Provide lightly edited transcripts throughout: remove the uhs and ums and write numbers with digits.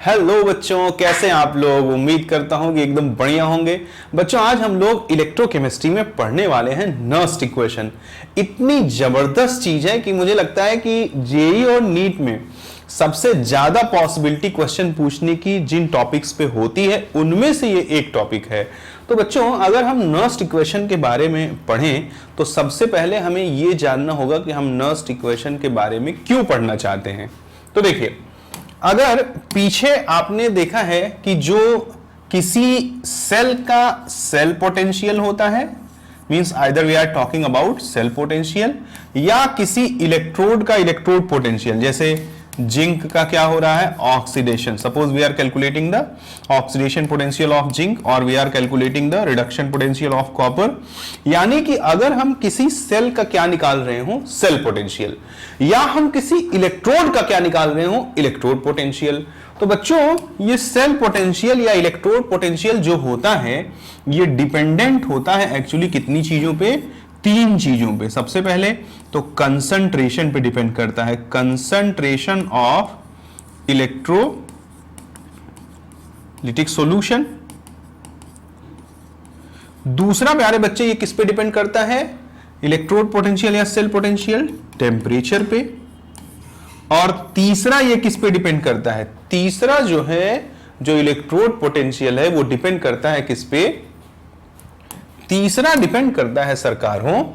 Hello बच्चों, कैसे हैं आप लोग। उम्मीद करता हूं कि एकदम बढ़िया होंगे। बच्चों, आज हम लोग इलेक्ट्रोकेमिस्ट्री में पढ़ने वाले हैं नर्स्ट इक्वेशन। इतनी जबरदस्त चीज है कि मुझे लगता है कि जेई और नीट में सबसे ज्यादा पॉसिबिलिटी क्वेश्चन पूछने की जिन टॉपिक्स पे होती है उनमें से ये एक टॉपिक है। तो बच्चों, अगर हम नर्स्ट इक्वेशन के बारे में पढ़ें तो सबसे पहले हमें ये जानना होगा कि हम नर्स्ट इक्वेशन के बारे में क्यों पढ़ना चाहते हैं। तो देखिए, अगर पीछे आपने देखा है कि जो किसी सेल का सेल पोटेंशियल होता है, means either we are talking about cell potential, या किसी इलेक्ट्रोड का इलेक्ट्रोड पोटेंशियल, जैसे जिंक का क्या हो रहा है, oxidation. Suppose we are calculating the oxidation potential of zinc और we are calculating the reduction potential of copper. यानी कि अगर हम किसी सेल का क्या निकाल रहे हो, सेल पोटेंशियल, या हम किसी इलेक्ट्रोड का क्या निकाल रहे हो, इलेक्ट्रोड पोटेंशियल। तो बच्चों, ये सेल पोटेंशियल या इलेक्ट्रोड पोटेंशियल जो होता है ये डिपेंडेंट होता है एक्चुअली कितनी चीजों पे, तीन चीजों पे। सबसे पहले तो कंसंट्रेशन पे डिपेंड करता है, कंसंट्रेशन ऑफ इलेक्ट्रोलिटिक सॉल्यूशन। दूसरा प्यारे बच्चे ये किस पे डिपेंड करता है, इलेक्ट्रोड पोटेंशियल या सेल पोटेंशियल, टेम्परेचर पे। और तीसरा ये किस पे डिपेंड करता है, तीसरा जो है जो इलेक्ट्रोड पोटेंशियल है वो डिपेंड करता है किस पे, तीसरा डिपेंड करता है सरकार हो,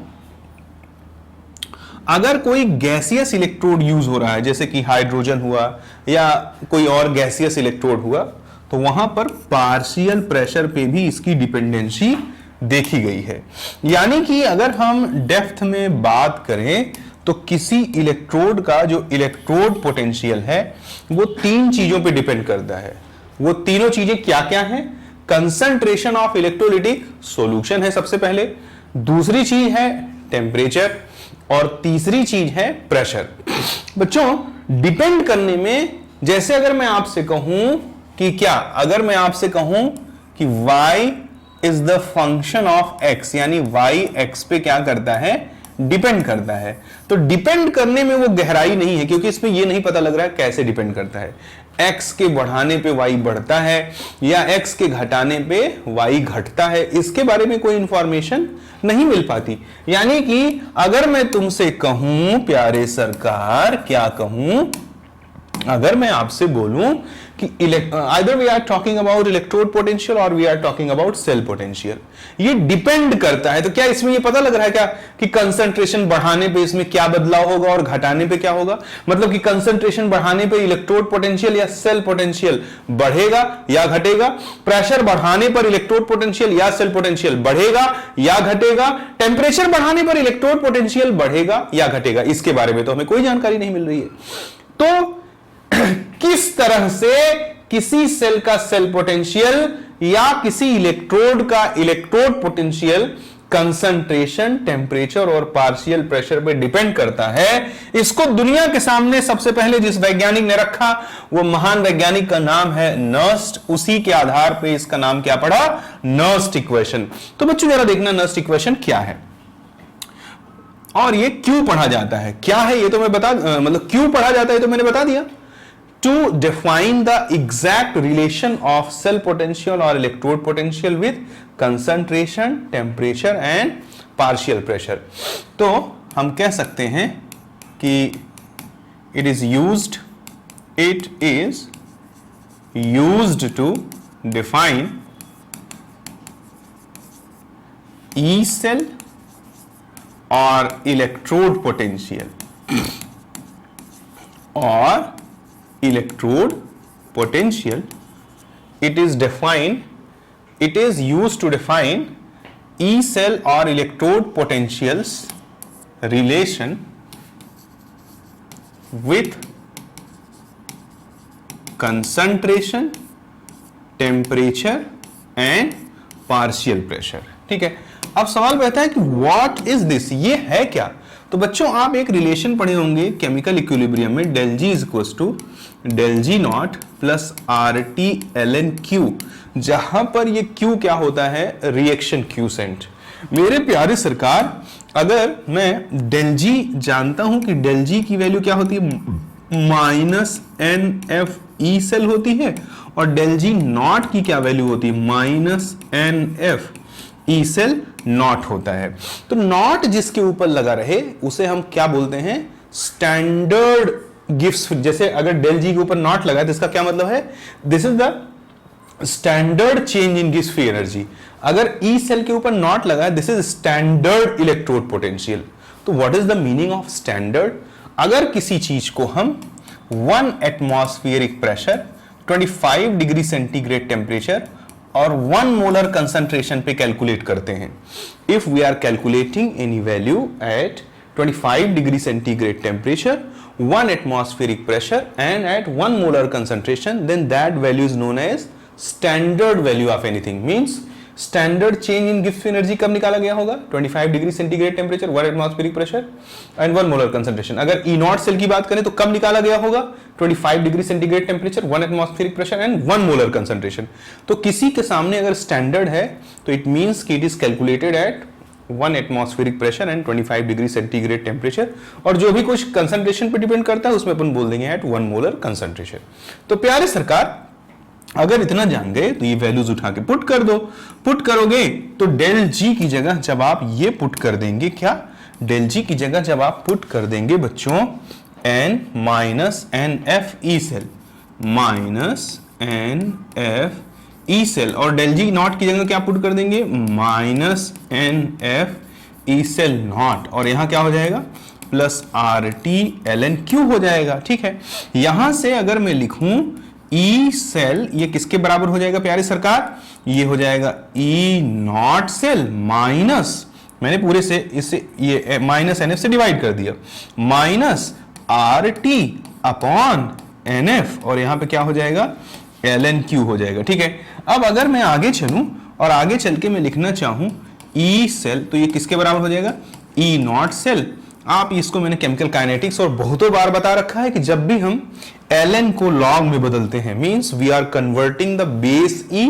अगर कोई गैसियस इलेक्ट्रोड यूज हो रहा है, जैसे कि हाइड्रोजन हुआ या कोई और गैसियस इलेक्ट्रोड हुआ, तो वहां पर पार्शियल प्रेशर पे भी इसकी डिपेंडेंसी देखी गई है। यानी कि अगर हम डेप्थ में बात करें तो किसी इलेक्ट्रोड का जो इलेक्ट्रोड पोटेंशियल है वो तीन चीजों पे डिपेंड करता है। वो तीनों चीजें क्या क्या हैं, कंसंट्रेशन ऑफ इलेक्ट्रोलिटिक सॉल्यूशन है सबसे पहले, दूसरी चीज है टेम्परेचर, और तीसरी चीज है प्रेशर। बच्चों, डिपेंड करने में, जैसे अगर मैं आपसे कहूं कि क्या, अगर मैं आपसे कहूं कि y is the function of x, यानी y x पे क्या करता है, डिपेंड करता है, तो डिपेंड करने में वो गहराई नहीं है, क्योंकि इसमें ये नहीं पता लग रहा है कैसे डिपेंड करता है। x के बढ़ाने पे y बढ़ता है या x के घटाने पे y घटता है, इसके बारे में कोई इंफॉर्मेशन नहीं मिल पाती। यानी कि अगर मैं तुमसे कहूं प्यारे सरकार, क्या कहूं, अगर मैं आपसे बोलूं कि either we are talking about electrode potential और we are talking about cell potential, ये डिपेंड करता है, तो क्या इसमें ये पता लग रहा है क्या कि कंसंट्रेशन बढ़ाने पे इसमें क्या बदलाव होगा और घटाने पे क्या होगा। मतलब कि कंसंट्रेशन बढ़ाने पे इलेक्ट्रोड पोटेंशियल या सेल पोटेंशियल बढ़ेगा या घटेगा, प्रेशर बढ़ाने पर इलेक्ट्रोड पोटेंशियल या सेल पोटेंशियल बढ़ेगा या घटेगा, टेम्परेचर बढ़ाने पर इलेक्ट्रोड पोटेंशियल बढ़ेगा या घटेगा, इसके बारे में तो हमें कोई जानकारी नहीं मिल रही है। तो किस तरह से किसी सेल का सेल पोटेंशियल या किसी इलेक्ट्रोड का इलेक्ट्रोड पोटेंशियल कंसंट्रेशन, टेम्परेचर और पार्शियल प्रेशर पे डिपेंड करता है, इसको दुनिया के सामने सबसे पहले जिस वैज्ञानिक ने रखा वो महान वैज्ञानिक का नाम है नर्स्ट। उसी के आधार पे इसका नाम क्या पड़ा, नर्स्ट इक्वेशन। तो बच्चों जरा देखना नर्स्ट इक्वेशन क्या है और ये क्यों पढ़ा जाता है, क्या है ये तो मैं मतलब क्यों पढ़ा जाता है तो मैंने बता दिया। To define the exact relation of cell potential or electrode potential with concentration, temperature and partial pressure. तो हम कह सकते हैं कि it is used to define E cell or electrode potential or electrode potential. It is used to define E cell or electrode potentials relation with concentration, temperature and partial pressure. ठीक है, अब सवाल रहता है कि what is this, ये है क्या। तो बच्चों, आप एक रिलेशन पढ़े होंगे केमिकल इक्विलिब्रियम में, del G is equal to del G not plus R T L N Q, जहां पर ये क्यू क्या होता है, रिएक्शन क्यूसेंट। मेरे प्यारे सरकार, अगर मैं डेल जी जानता हूं कि डेल जी की वैल्यू क्या होती है, minus N F E cell होती है, और डेल जी नॉट की क्या वैल्यू होती है, minus N F E cell not होता है। तो नॉट जिसके ऊपर लगा रहे उसे हम क्या बोलते हैं, स्टैंडर्ड गिब्स। जैसे अगर डेल जी के ऊपर नॉट लगा है तो इसका क्या मतलब है, this is the standard change in Gibbs free energy. अगर ई सेल के ऊपर नॉट लगा है, this is standard electrode potential. तो what is the meaning of standard, अगर किसी चीज को हम 1 atmospheric pressure, 25 degree centigrade temperature और 1 मोलर कंसंट्रेशन पे कैलकुलेट करते हैं, if we are calculating any value at 25 degree centigrade temperature, 1 atmospheric pressure and at 1 molar concentration, then that value is known as standard value of anything. Means standard change in Gibbs energy कब निकाला गया होगा, 25 degree centigrade temperature, 1 atmospheric pressure and 1 molar concentration। अगर E not cell की बात करें तो कब निकाला गया होगा, 25 degree centigrade temperature, 1 atmospheric pressure and 1 molar concentration। तो किसी के सामने अगर स्टैंडर्ड है तो इट मींस कि it is calculated at 1 atmospheric pressure and 25 degree centigrade temperature, और जो भी कुछ कंसंट्रेशन पे डिपेंड करता है उसमें अपन बोल देंगे एट 1 मोलर कंसंट्रेशन। तो प्यारे सरकार, अगर इतना जान गए तो ये वैल्यूज उठा के पुट कर दो। पुट करोगे तो डेल जी की जगह जब आप ये पुट कर देंगे, क्या, डेल जी की जगह जब आप पुट कर देंगे बच्चों N minus N F E cell, minus N F E cell, और डेल जी नॉट की जगह क्या पुट कर देंगे, minus N F E cell not, और यहां क्या हो जाएगा, plus R T L N Q हो जाएगा। ठीक है, यहां से अगर मैं लिखूं ई सेल, ये किसके बराबर हो जाएगा प्यारे सरकार, ये हो जाएगा ई नॉट सेल माइनस, मैंने पूरे से इससे ये माइनस एन एफ से डिवाइड कर दिया, minus R T upon N F, और यहां पे क्या हो जाएगा, एल एन क्यू हो जाएगा। ठीक है, अब अगर मैं आगे चलूं और आगे चल के मैं लिखना चाहूं ई सेल, तो ये किसके बराबर हो जाएगा, ई नॉट सेल। आप इसको, मैंने केमिकल काइनेटिक्स और बहुतों बार बता रखा है कि जब भी हम ln को log में बदलते हैं, means we are converting the base e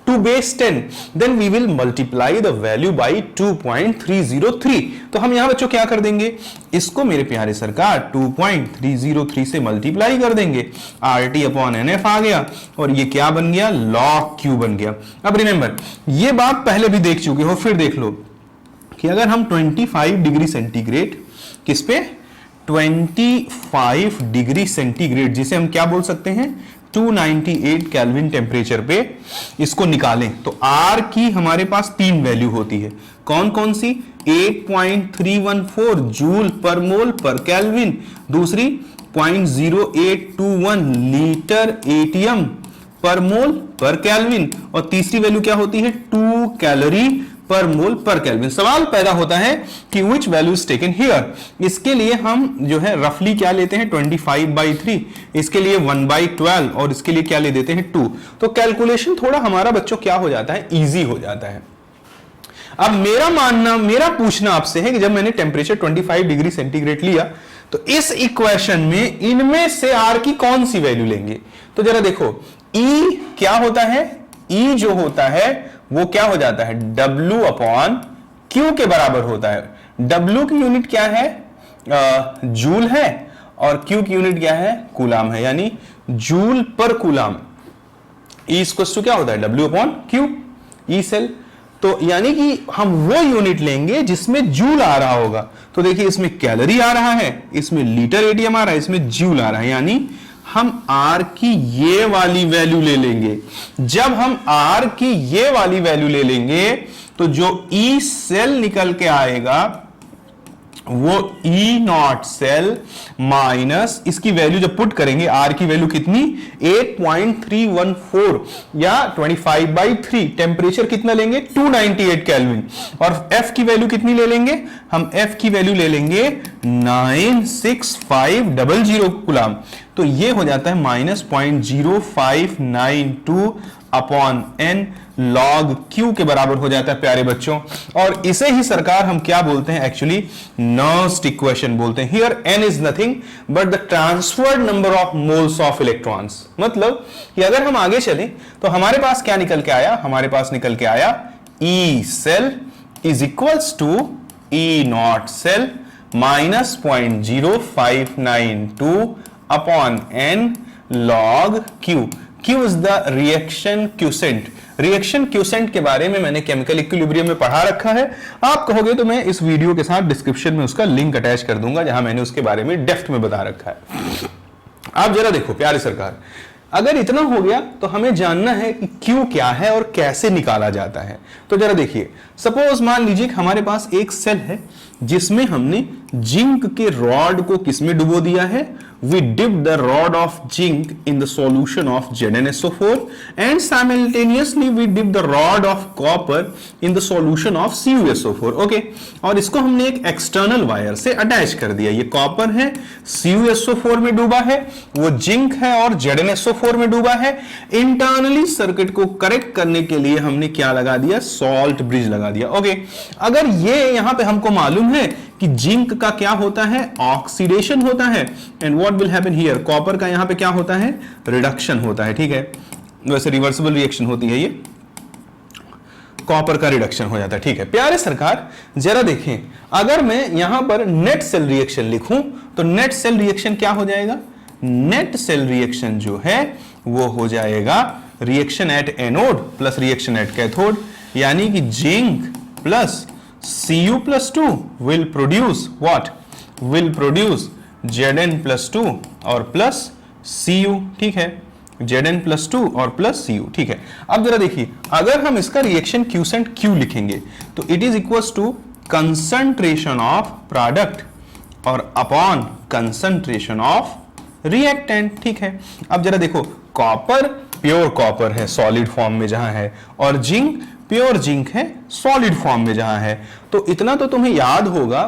to base 10, then we will multiply the value by 2.303। तो हम यहां बच्चों क्या कर देंगे, इसको मेरे प्यारे सरकार 2.303 से मल्टीप्लाई कर देंगे, RT अपॉन NF आ गया, और ये क्या बन गया, log Q बन गया। अब रिमेंबर, ये बात पहले भी देख चुके हो, फिर देख लो कि अगर हम 25 डिग्री सेंटीग्रेड, किस पे, 25 डिग्री सेंटीग्रेड, जिसे हम क्या बोल सकते हैं, 298 केल्विन टेम्परेचर पे इसको निकालें, तो R की हमारे पास 3 वैल्यू होती है, कौन कौन सी, 8.314 जूल पर मोल पर केल्विन, दूसरी 0.0821 लीटर एटीएम पर मोल पर केल्विन, और तीसरी वैल्यू क्या होती है, 2 कैलोरी पर मोल पर केल्विन। सवाल पैदा होता है कि which value is taken here। इसके लिए हम जो है रफली क्या लेते हैं, 25/3, इसके लिए 1/12, और इसके लिए क्या ले देते हैं, 2। तो कैलकुलेशन थोड़ा हमारा बच्चों क्या हो जाता है, इजी हो जाता है। अब मेरा पूछना आपसे है कि जब मैंने टेम्परेचर 25 डिग्री सेंटीग्रेड लिया, तो इस इक्वेशन में इनमें से आर की कौन सी वैल्यू लेंगे। तो जरा देखो, ई क्या होता है, ई जो होता है वो क्या हो जाता है, W अपॉन Q के बराबर होता है। W की यूनिट क्या है, जूल है, और Q की यूनिट क्या है, कूलाम है, यानी जूल पर कूलाम। E इक्वल्स टू क्या होता है, W upon Q, E cell. तो यानी कि हम वो यूनिट लेंगे जिसमें जूल आ रहा होगा। तो देखिए, इसमें कैलोरी आ रहा है, इसमें लीटर एटीएम आ रहा है, इसमें जूल आ रहा है, यानी हम R की ये वाली वैल्यू ले लेंगे। जब हम R की ये वाली वैल्यू ले लेंगे तो जो E सेल निकल के आएगा वो E नॉट सेल माइनस इसकी वैल्यू जब पुट करेंगे, R की वैल्यू कितनी, 8.314 या 25/3, टेम्परेचर कितना लेंगे, 298 केल्विन, और F की वैल्यू कितनी ले लेंगे, हम F की वैल्यू ले लेंगे 96500 कूलाम। तो ये हो जाता है -0.0592 अपॉन n log Q के बराबर हो जाता है प्यारे बच्चों। और इसे ही सरकार हम क्या बोलते हैं, एक्चुअली नर्स्ड इक्वेशन बोलते हैं। Here n is nothing but the transferred number of moles of electrons. मतलब कि अगर हम आगे चलें तो हमारे पास क्या निकल के आया, हमारे पास निकल के आया E cell is equals to E not cell -0.0592 upon n log Q। Q is the reaction quotient. Reaction quotient के बारे में मैंने केमिकल इक्विलिब्रियम में पढ़ा रखा है। आप कहोगे तो मैं इस वीडियो के साथ डिस्क्रिप्शन में उसका लिंक अटैच कर दूंगा, जहां मैंने उसके बारे में डेप्थ में बता रखा है। आप जरा देखो प्यारे सरकार, अगर इतना हो गया तो हमें जानना है कि Q क्या है और कैसे निकाला जाता है। तो जरा देखिए, सपोज मान लीजिए कि हमारे पास एक सेल है जिसमें हमने जिंक के रॉड को किसमें डुबो दिया है, we dip the rod of zinc in the solution of ZnSO4 and simultaneously we dip the rod of copper in the solution of CuSO4। Okay, और इसको हमने एक एक्सटर्नल वायर से अटैच कर दिया। ये कॉपर है, CuSO4 में डूबा है, वो जिंक है और ZnSO4 में डूबा है। इंटरनली सर्किट को करेक्ट करने के लिए हमने क्या लगा दिया, सॉल्ट ब्रिज लगा दिया। ओके, अगर ये यहां पे हमको मालूम है कि जिंक का क्या होता है, ऑक्सीडेशन होता है, and what will happen here, copper का यहां पे क्या होता है, रिडक्शन होता है। ठीक है, वैसे रिवर्सिबल रिएक्शन होती है, ये कॉपर का रिडक्शन हो जाता है। ठीक है प्यारे सरकार, जरा देखें, अगर मैं यहां पर नेट सेल रिएक्शन लिखूं तो नेट सेल रिएक्शन क्या हो जाएगा, नेट सेल रिएक्शन जो है वो हो जाएगा reaction at anode plus reaction at cathode, यानी कि zinc plus Cu plus 2 will produce what? Will produce Zn plus 2 और प्लस Cu। ठीक है, Zn plus 2 और प्लस Cu। ठीक है, अब जरा देखिए, अगर हम इसका रिएक्शन क्यूसेंट Q लिखेंगे तो it is equal to concentration of product और अपॉन कंसंट्रेशन ऑफ रिएक्टेंट। ठीक है, अब जरा देखो, कॉपर प्योर कॉपर है सॉलिड फॉर्म में जहां है, और जिंक प्योर जिंक है सॉलिड फॉर्म में जहां है। तो इतना तो तुम्हें याद होगा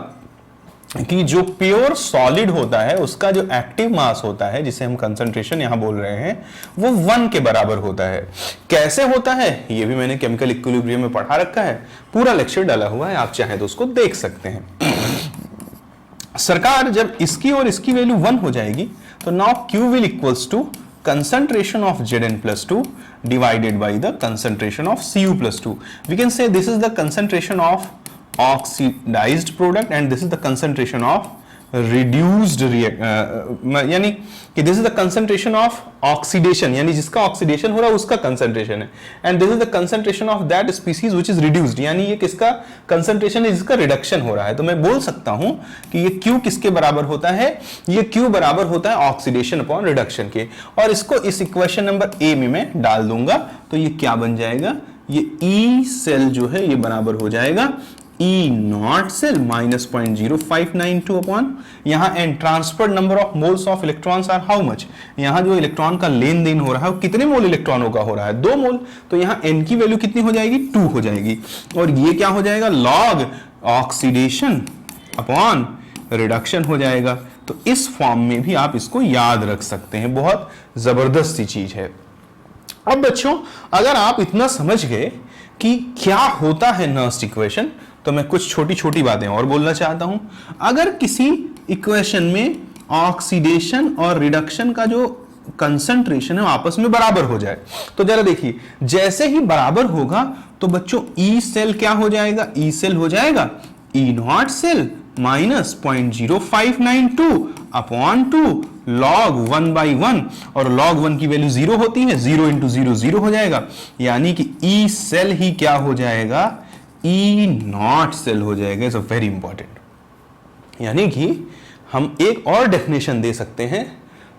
कि जो प्योर सॉलिड होता है उसका जो एक्टिव मास होता है, जिसे हम कंसंट्रेशन यहां बोल रहे हैं, वो 1 के बराबर होता है। कैसे होता है ये भी मैंने केमिकल इक्विलिब्रियम में पढ़ा रखा है, पूरा लेक्चर डाला हुआ है, आप चाहें तो उसको देख सकते हैं। सरकार, जब इसकी और इसकी वैल्यू 1 हो जाएगी तो now Q will equals to concentration of Zn plus 2 divided by the concentration of Cu plus 2. We can say this is the concentration of oxidized product and this is the concentration of reduced यानी कि this is the concentration of oxidation, यानी जिसका oxidation हो रहा है उसका concentration है, and this is the concentration of that species which is reduced, यानी ये किसका concentration है जिसका रिडक्शन हो रहा है। तो मैं बोल सकता हूं कि ये Q किसके बराबर होता है, ये Q बराबर होता है ऑक्सीडेशन अपॉन रिडक्शन के, और इसको इस इक्वेशन नंबर ए में मैं डाल दूंगा तो ये क्या बन जाएगा, ये E सेल जो है ये बराबर हो जाएगा E not cell minus 0.0592 upon, यहां and transferred number of moles of electrons are how much, यहां जो इलेक्ट्रॉन का लेन देन हो रहा है कितने मोल इलेक्ट्रॉनों का हो रहा है, 2 मोल, तो यहां n की वैल्यू कितनी हो जाएगी, 2 हो जाएगी, और ये क्या हो जाएगा, लॉग ऑक्सीडेशन अपॉन रिडक्शन हो जाएगा। तो इस फॉर्म में भी आप इसको याद रख सकते हैं, बहुत जबरदस्त सी चीज है। अब बच्चों, अगर आप इतना समझ गए कि क्या होता है नर्स्ट इक्वेशन, तो मैं कुछ छोटी छोटी बातें और बोलना चाहता हूं। अगर किसी इक्वेशन में ऑक्सीडेशन और रिडक्शन का जो कंसंट्रेशन है आपस में बराबर हो जाए, तो जरा देखिए, जैसे ही बराबर होगा तो बच्चों ई सेल क्या हो जाएगा, ई सेल हो जाएगा E not cell minus 0.0592 upon 2 log 1/1, और log 1 की वैल्यू 0 होती है, 0 इंटू 0 0 हो जाएगा, यानी कि ई सेल ही क्या हो जाएगा, ई नॉट सेल हो जाएगा। It's very important. यानी कि हम एक और डेफिनेशन दे सकते हैं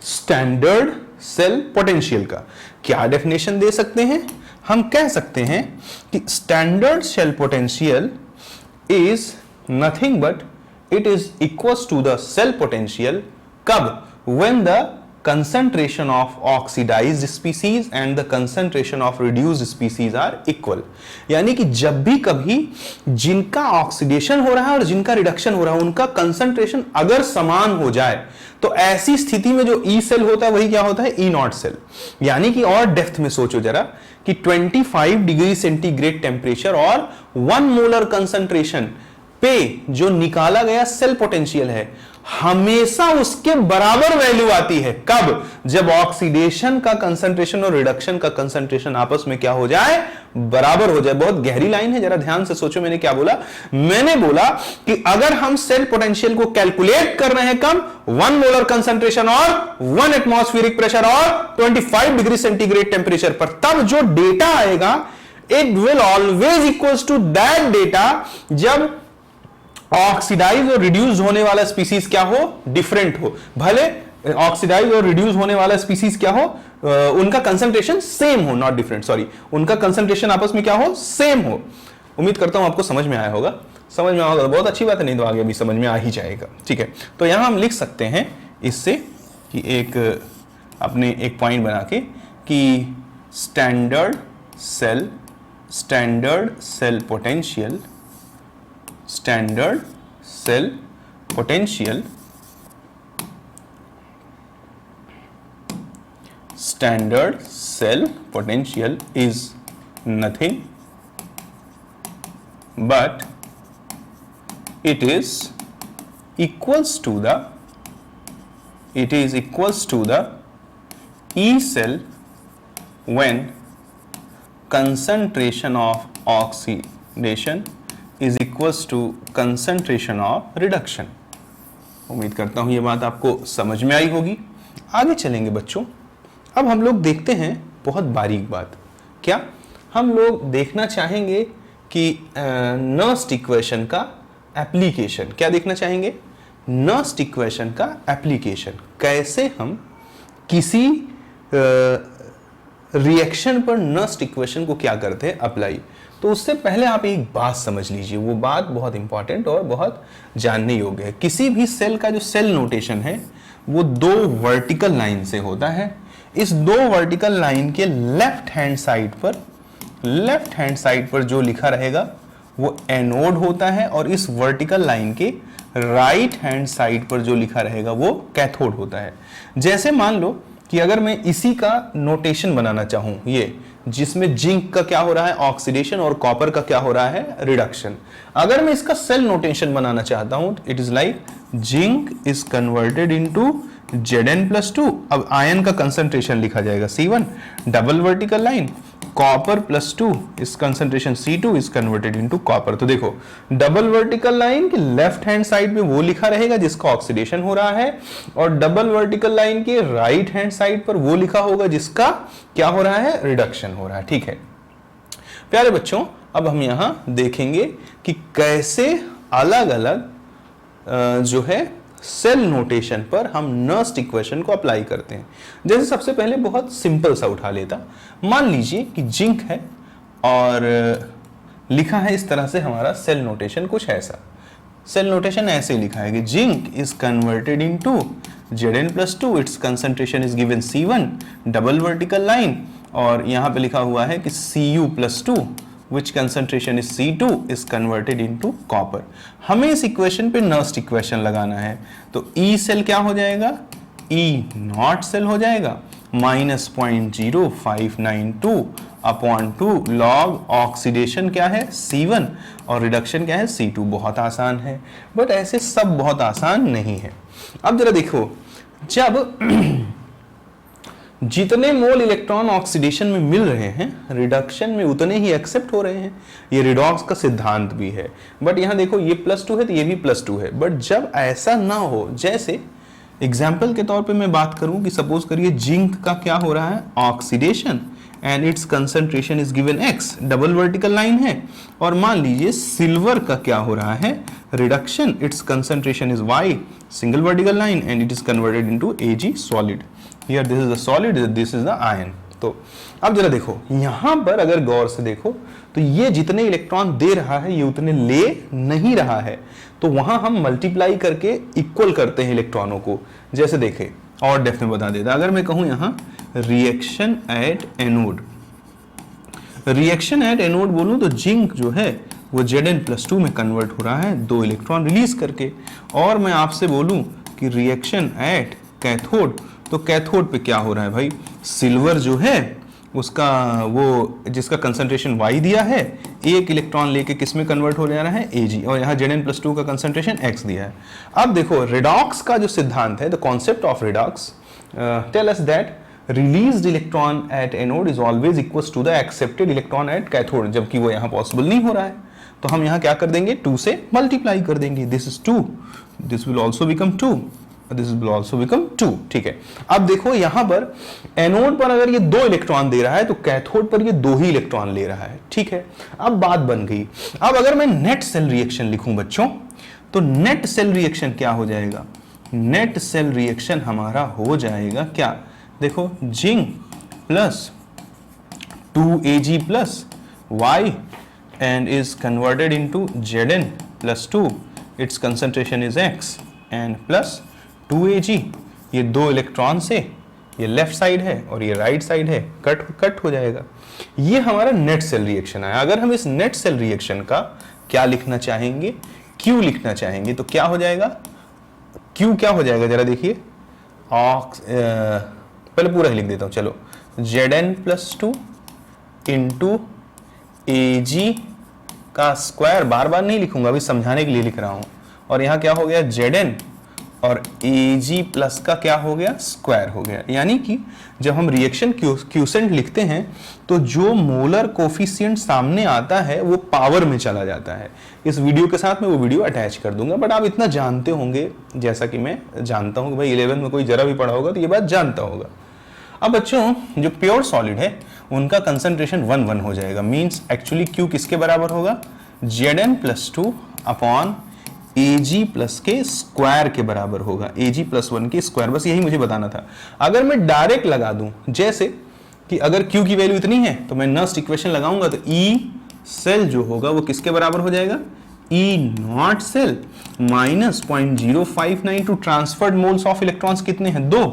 स्टैंडर्ड सेल पोटेंशियल का। क्या डेफिनेशन दे सकते हैं, हम कह सकते हैं कि standard cell potential is nothing but it is equals to the cell potential कब, when the concentration of oxidized species and the concentration of reduced species are equal। यानी कि जब भी कभी जिनका ऑक्सीडेशन हो रहा है और जिनका रिडक्शन हो रहा है उनका कंसंट्रेशन अगर समान हो जाए, तो ऐसी स्थिति में जो ई सेल होता है वही क्या होता है, ई नॉट सेल। यानी कि और डेप्थ में सोचो जरा कि 25 डिग्री सेंटीग्रेड टेम्परेचर और 1 मोलर कंसंट्रेशन पे जो निकाला गया सेल पोटेंशियल है हमेशा उसके बराबर वैल्यू आती है। कब? जब ऑक्सीडेशन का कंसंट्रेशन और रिडक्शन का कंसंट्रेशन आपस में क्या हो जाए? बराबर हो जाए। बहुत गहरी लाइन है, जरा ध्यान से सोचो मैंने क्या बोला। मैंने बोला कि अगर हम सेल पोटेंशियल को कैलकुलेट कर रहे हैं कब? 1 मोलर कंसंट्रेशन और 1 एटमॉस्फेरिक प्रेशर और 25 डिग्री सेंटीग्रेड टेंपरेचर पर, तब जो डेटा आएगा it will always equals to that data जब ऑक्सीडाइज और रिड्यूस होने वाला स्पीसीज क्या हो? डिफरेंट हो। भले ऑक्सीडाइज और रिड्यूस होने वाला स्पीसीज क्या हो? उनका कंसंट्रेशन सेम हो, नॉट डिफरेंट, सॉरी, उनका कंसंट्रेशन आपस में क्या हो? सेम हो। उम्मीद करता हूं आपको समझ में आया होगा। समझ में आया होगा बहुत अच्छी बात है, नहीं तो आगे भी समझ में आ ही जाएगा। ठीक है, तो यहां हम लिख सकते हैं इससे कि एक अपने एक पॉइंट बना के कि standard cell potential, standard cell potential is nothing but it is equals to the E cell when concentration of oxidation is equals to concentration of reduction। उम्मीद करता हूं ये बात आपको समझ में आई होगी। आगे चलेंगे बच्चों। अब हम लोग देखते हैं बहुत बारीक बात। क्या? हम लोग देखना चाहेंगे कि नर्स्ट इक्वेशन का एप्लीकेशन। क्या देखना चाहेंगे? नर्स्ट इक्वेशन का एप्लीकेशन। कैसे हम किसी रिएक्शन पर नर्स्ट इक्वेशन को क्या करते हैं? अप्लाई। तो उससे पहले आप एक बात समझ लीजिए, वो बात बहुत इंपॉर्टेंट और बहुत जानने योग्य है। किसी भी सेल का जो सेल नोटेशन है वो 2 वर्टिकल लाइन से होता है। इस 2 वर्टिकल लाइन के लेफ्ट हैंड साइड पर जो लिखा रहेगा वो एनोड होता है और इस वर्टिकल लाइन के राइट हैंड साइड पर जो लिखा रहेगा वो कैथोड होता है। जैसे मान लो कि अगर मैं इसी का नोटेशन बनाना चाहूं, ये जिसमें जिंक का क्या हो रहा है? ऑक्सीडेशन, और कॉपर का क्या हो रहा है? रिडक्शन। अगर मैं इसका सेल नोटेशन बनाना चाहता हूं, it is like zinc is converted into Zn+2। अब आयन का कंसंट्रेशन लिखा जाएगा C1, double vertical line, copper +2 इस concentration C2 is converted into copper. तो देखो डबल वर्टिकल लाइन के लेफ्ट हैंड साइड में वो लिखा रहेगा जिसका ऑक्सीडेशन हो रहा है, और डबल वर्टिकल लाइन के राइट हैंड साइड पर वो लिखा होगा जिसका क्या हो रहा है? रिडक्शन हो रहा है। ठीक है प्यारे बच्चों, अब हम यहां देखेंगे कि कैसे अलग अलग जो है सेल नोटेशन पर हम नर्स्ट इक्वेशन को अप्लाई करते हैं। जैसे सबसे पहले बहुत सिंपल सा उठा लेता, मान लीजिए कि जिंक है और लिखा है इस तरह से हमारा सेल नोटेशन कुछ ऐसा। सेल नोटेशन ऐसे लिखा है कि zinc is converted into Zn+2, it's concentration is given C1, double vertical line, और यहां पे लिखा हुआ है कि Cu+2 which concentration is C2 is converted into copper। हमें इस इक्वेशन पे नर्स्ट इक्वेशन लगाना है, तो E सेल क्या हो जाएगा? E नॉट सेल हो जाएगा -0.0592 अपॉन 2 लॉग ऑक्सीडेशन क्या है? C1, और रिडक्शन क्या है? C2। बहुत आसान है, बट ऐसे सब बहुत आसान नहीं है। अब जरा देखो, जब जितने मोल इलेक्ट्रॉन ऑक्सीडेशन में मिल रहे हैं रिडक्शन में उतने ही एक्सेप्ट हो रहे हैं। ये रिडॉक्स का सिद्धांत भी है। बट यहां देखो ये +2 है तो ये भी +2 है। बट जब ऐसा ना हो, जैसे एग्जाम्पल के तौर पे मैं बात करूं कि सपोज करिए जिंक का क्या हो रहा है? Oxidation, and it's concentration is given X, double vertical line है, और मान लीजिए सिल्वर का क्या हो रहा है? Reduction, it's concentration is Y, single vertical line, and it is converted into Ag solid. Here this is the solid, this is the ion। तो अब जरा देखो यहां पर अगर गौर से देखो तो ये जितने इलेक्ट्रॉन दे रहा है ये उतने ले नहीं रहा है, तो वहां हम मल्टीप्लाई करके इक्वल करते हैं इलेक्ट्रॉनों को। जैसे देखे और डेप्थ में बता देता, अगर मैं कहूं यहां reaction at anode, reaction at anode बोलूं तो जिंक जो है वो Zn+2 में कन्वर्ट हो रहा है 2 इलेक्ट्रॉन रिलीज करके, और मैं आपसे बोलूं कि रिएक्शन एट कैथोड, तो कैथोड पे क्या हो रहा है भाई? सिल्वर जो है उसका वो जिसका कंसंट्रेशन Y दिया है, एक इलेक्ट्रॉन लेके किस में कन्वर्ट हो जा रहा है, Ag, और यहाँ Zn+2 का कंसंट्रेशन X दिया है। अब देखो रिडॉक्स का जो सिद्धांत है, the concept of redox tell us that released electron at anode is always equals to the accepted electron at cathode, जबकि वो यहाँ पॉसिबल नहीं हो रहा है। तो हम यहाँ क्या कर देंगे, 2 से मल्टीप्लाई कर देंगे, this is 2, this will also become 2, this will also become 2, ठीक है। अब देखो यहाँ पर एनोड पर अगर ये 2 इलेक्ट्रॉन दे रहा है तो कैथोड पर ये 2 ही इलेक्ट्रॉन ले रहा है, ठीक है। अब बात बन गई। अब अगर मैं नेट सेल रिएक्शन लिखूं बच्चों, तो नेट सेल रिएक्शन क्या हो जाएगा, नेट सेल रिएक्शन हमारा हो जाएगा क्या, देखो zinc plus 2Ag plus Y and is converted into Zn+2, its concentration is X and plus 2Ag, ये 2 इलेक्ट्रॉन से ये लेफ्ट साइड है और ये राइट साइड है, कट हो जाएगा। ये हमारा नेट सेल रिएक्शन है। अगर हम इस नेट सेल रिएक्शन का क्या लिखना चाहेंगे, Q लिखना चाहेंगे, तो क्या हो जाएगा, Q क्या हो जाएगा जरा देखिए, पहले पूरा ही लिख देता हूं, चलो Zn+2 इंटू Ag का स्क्वायर, बार बार नहीं लिखूंगा, अभी समझाने के लिए लिख रहा हूं, और यहां क्या हो गया Zn और Ag प्लस का क्या हो गया, स्क्वायर हो गया। यानी कि जब हम रिएक्शन क्यूसेंट लिखते हैं तो जो मोलर कोफिशिएंट सामने आता है वो पावर में चला जाता है। इस वीडियो के साथ मैं वो वीडियो अटैच कर दूंगा, बट आप इतना जानते होंगे, जैसा कि मैं जानता हूं कि भाई 11 में कोई जरा भी पढ़ा होगा तो ये बात जानता होगा। अब बच्चों जो प्योर सॉलिड है उनका कंसंट्रेशन 1 हो जाएगा, मींस एक्चुअली Q किसके बराबर होगा, Zn+2 अपॉन Ag प्लस के स्क्वायर के बराबर होगा, Ag+1 के स्क्वायर, बस यही मुझे बताना था। अगर मैं डायरेक्ट लगा दूं, जैसे कि अगर Q की वैल्यू इतनी है तो मैं नस्ट इक्वेशन लगाऊंगा, तो E सेल जो होगा वो किसके बराबर हो जाएगा, E0 cell minus 0.0592 transferred moles of electrons कितने हैं, 2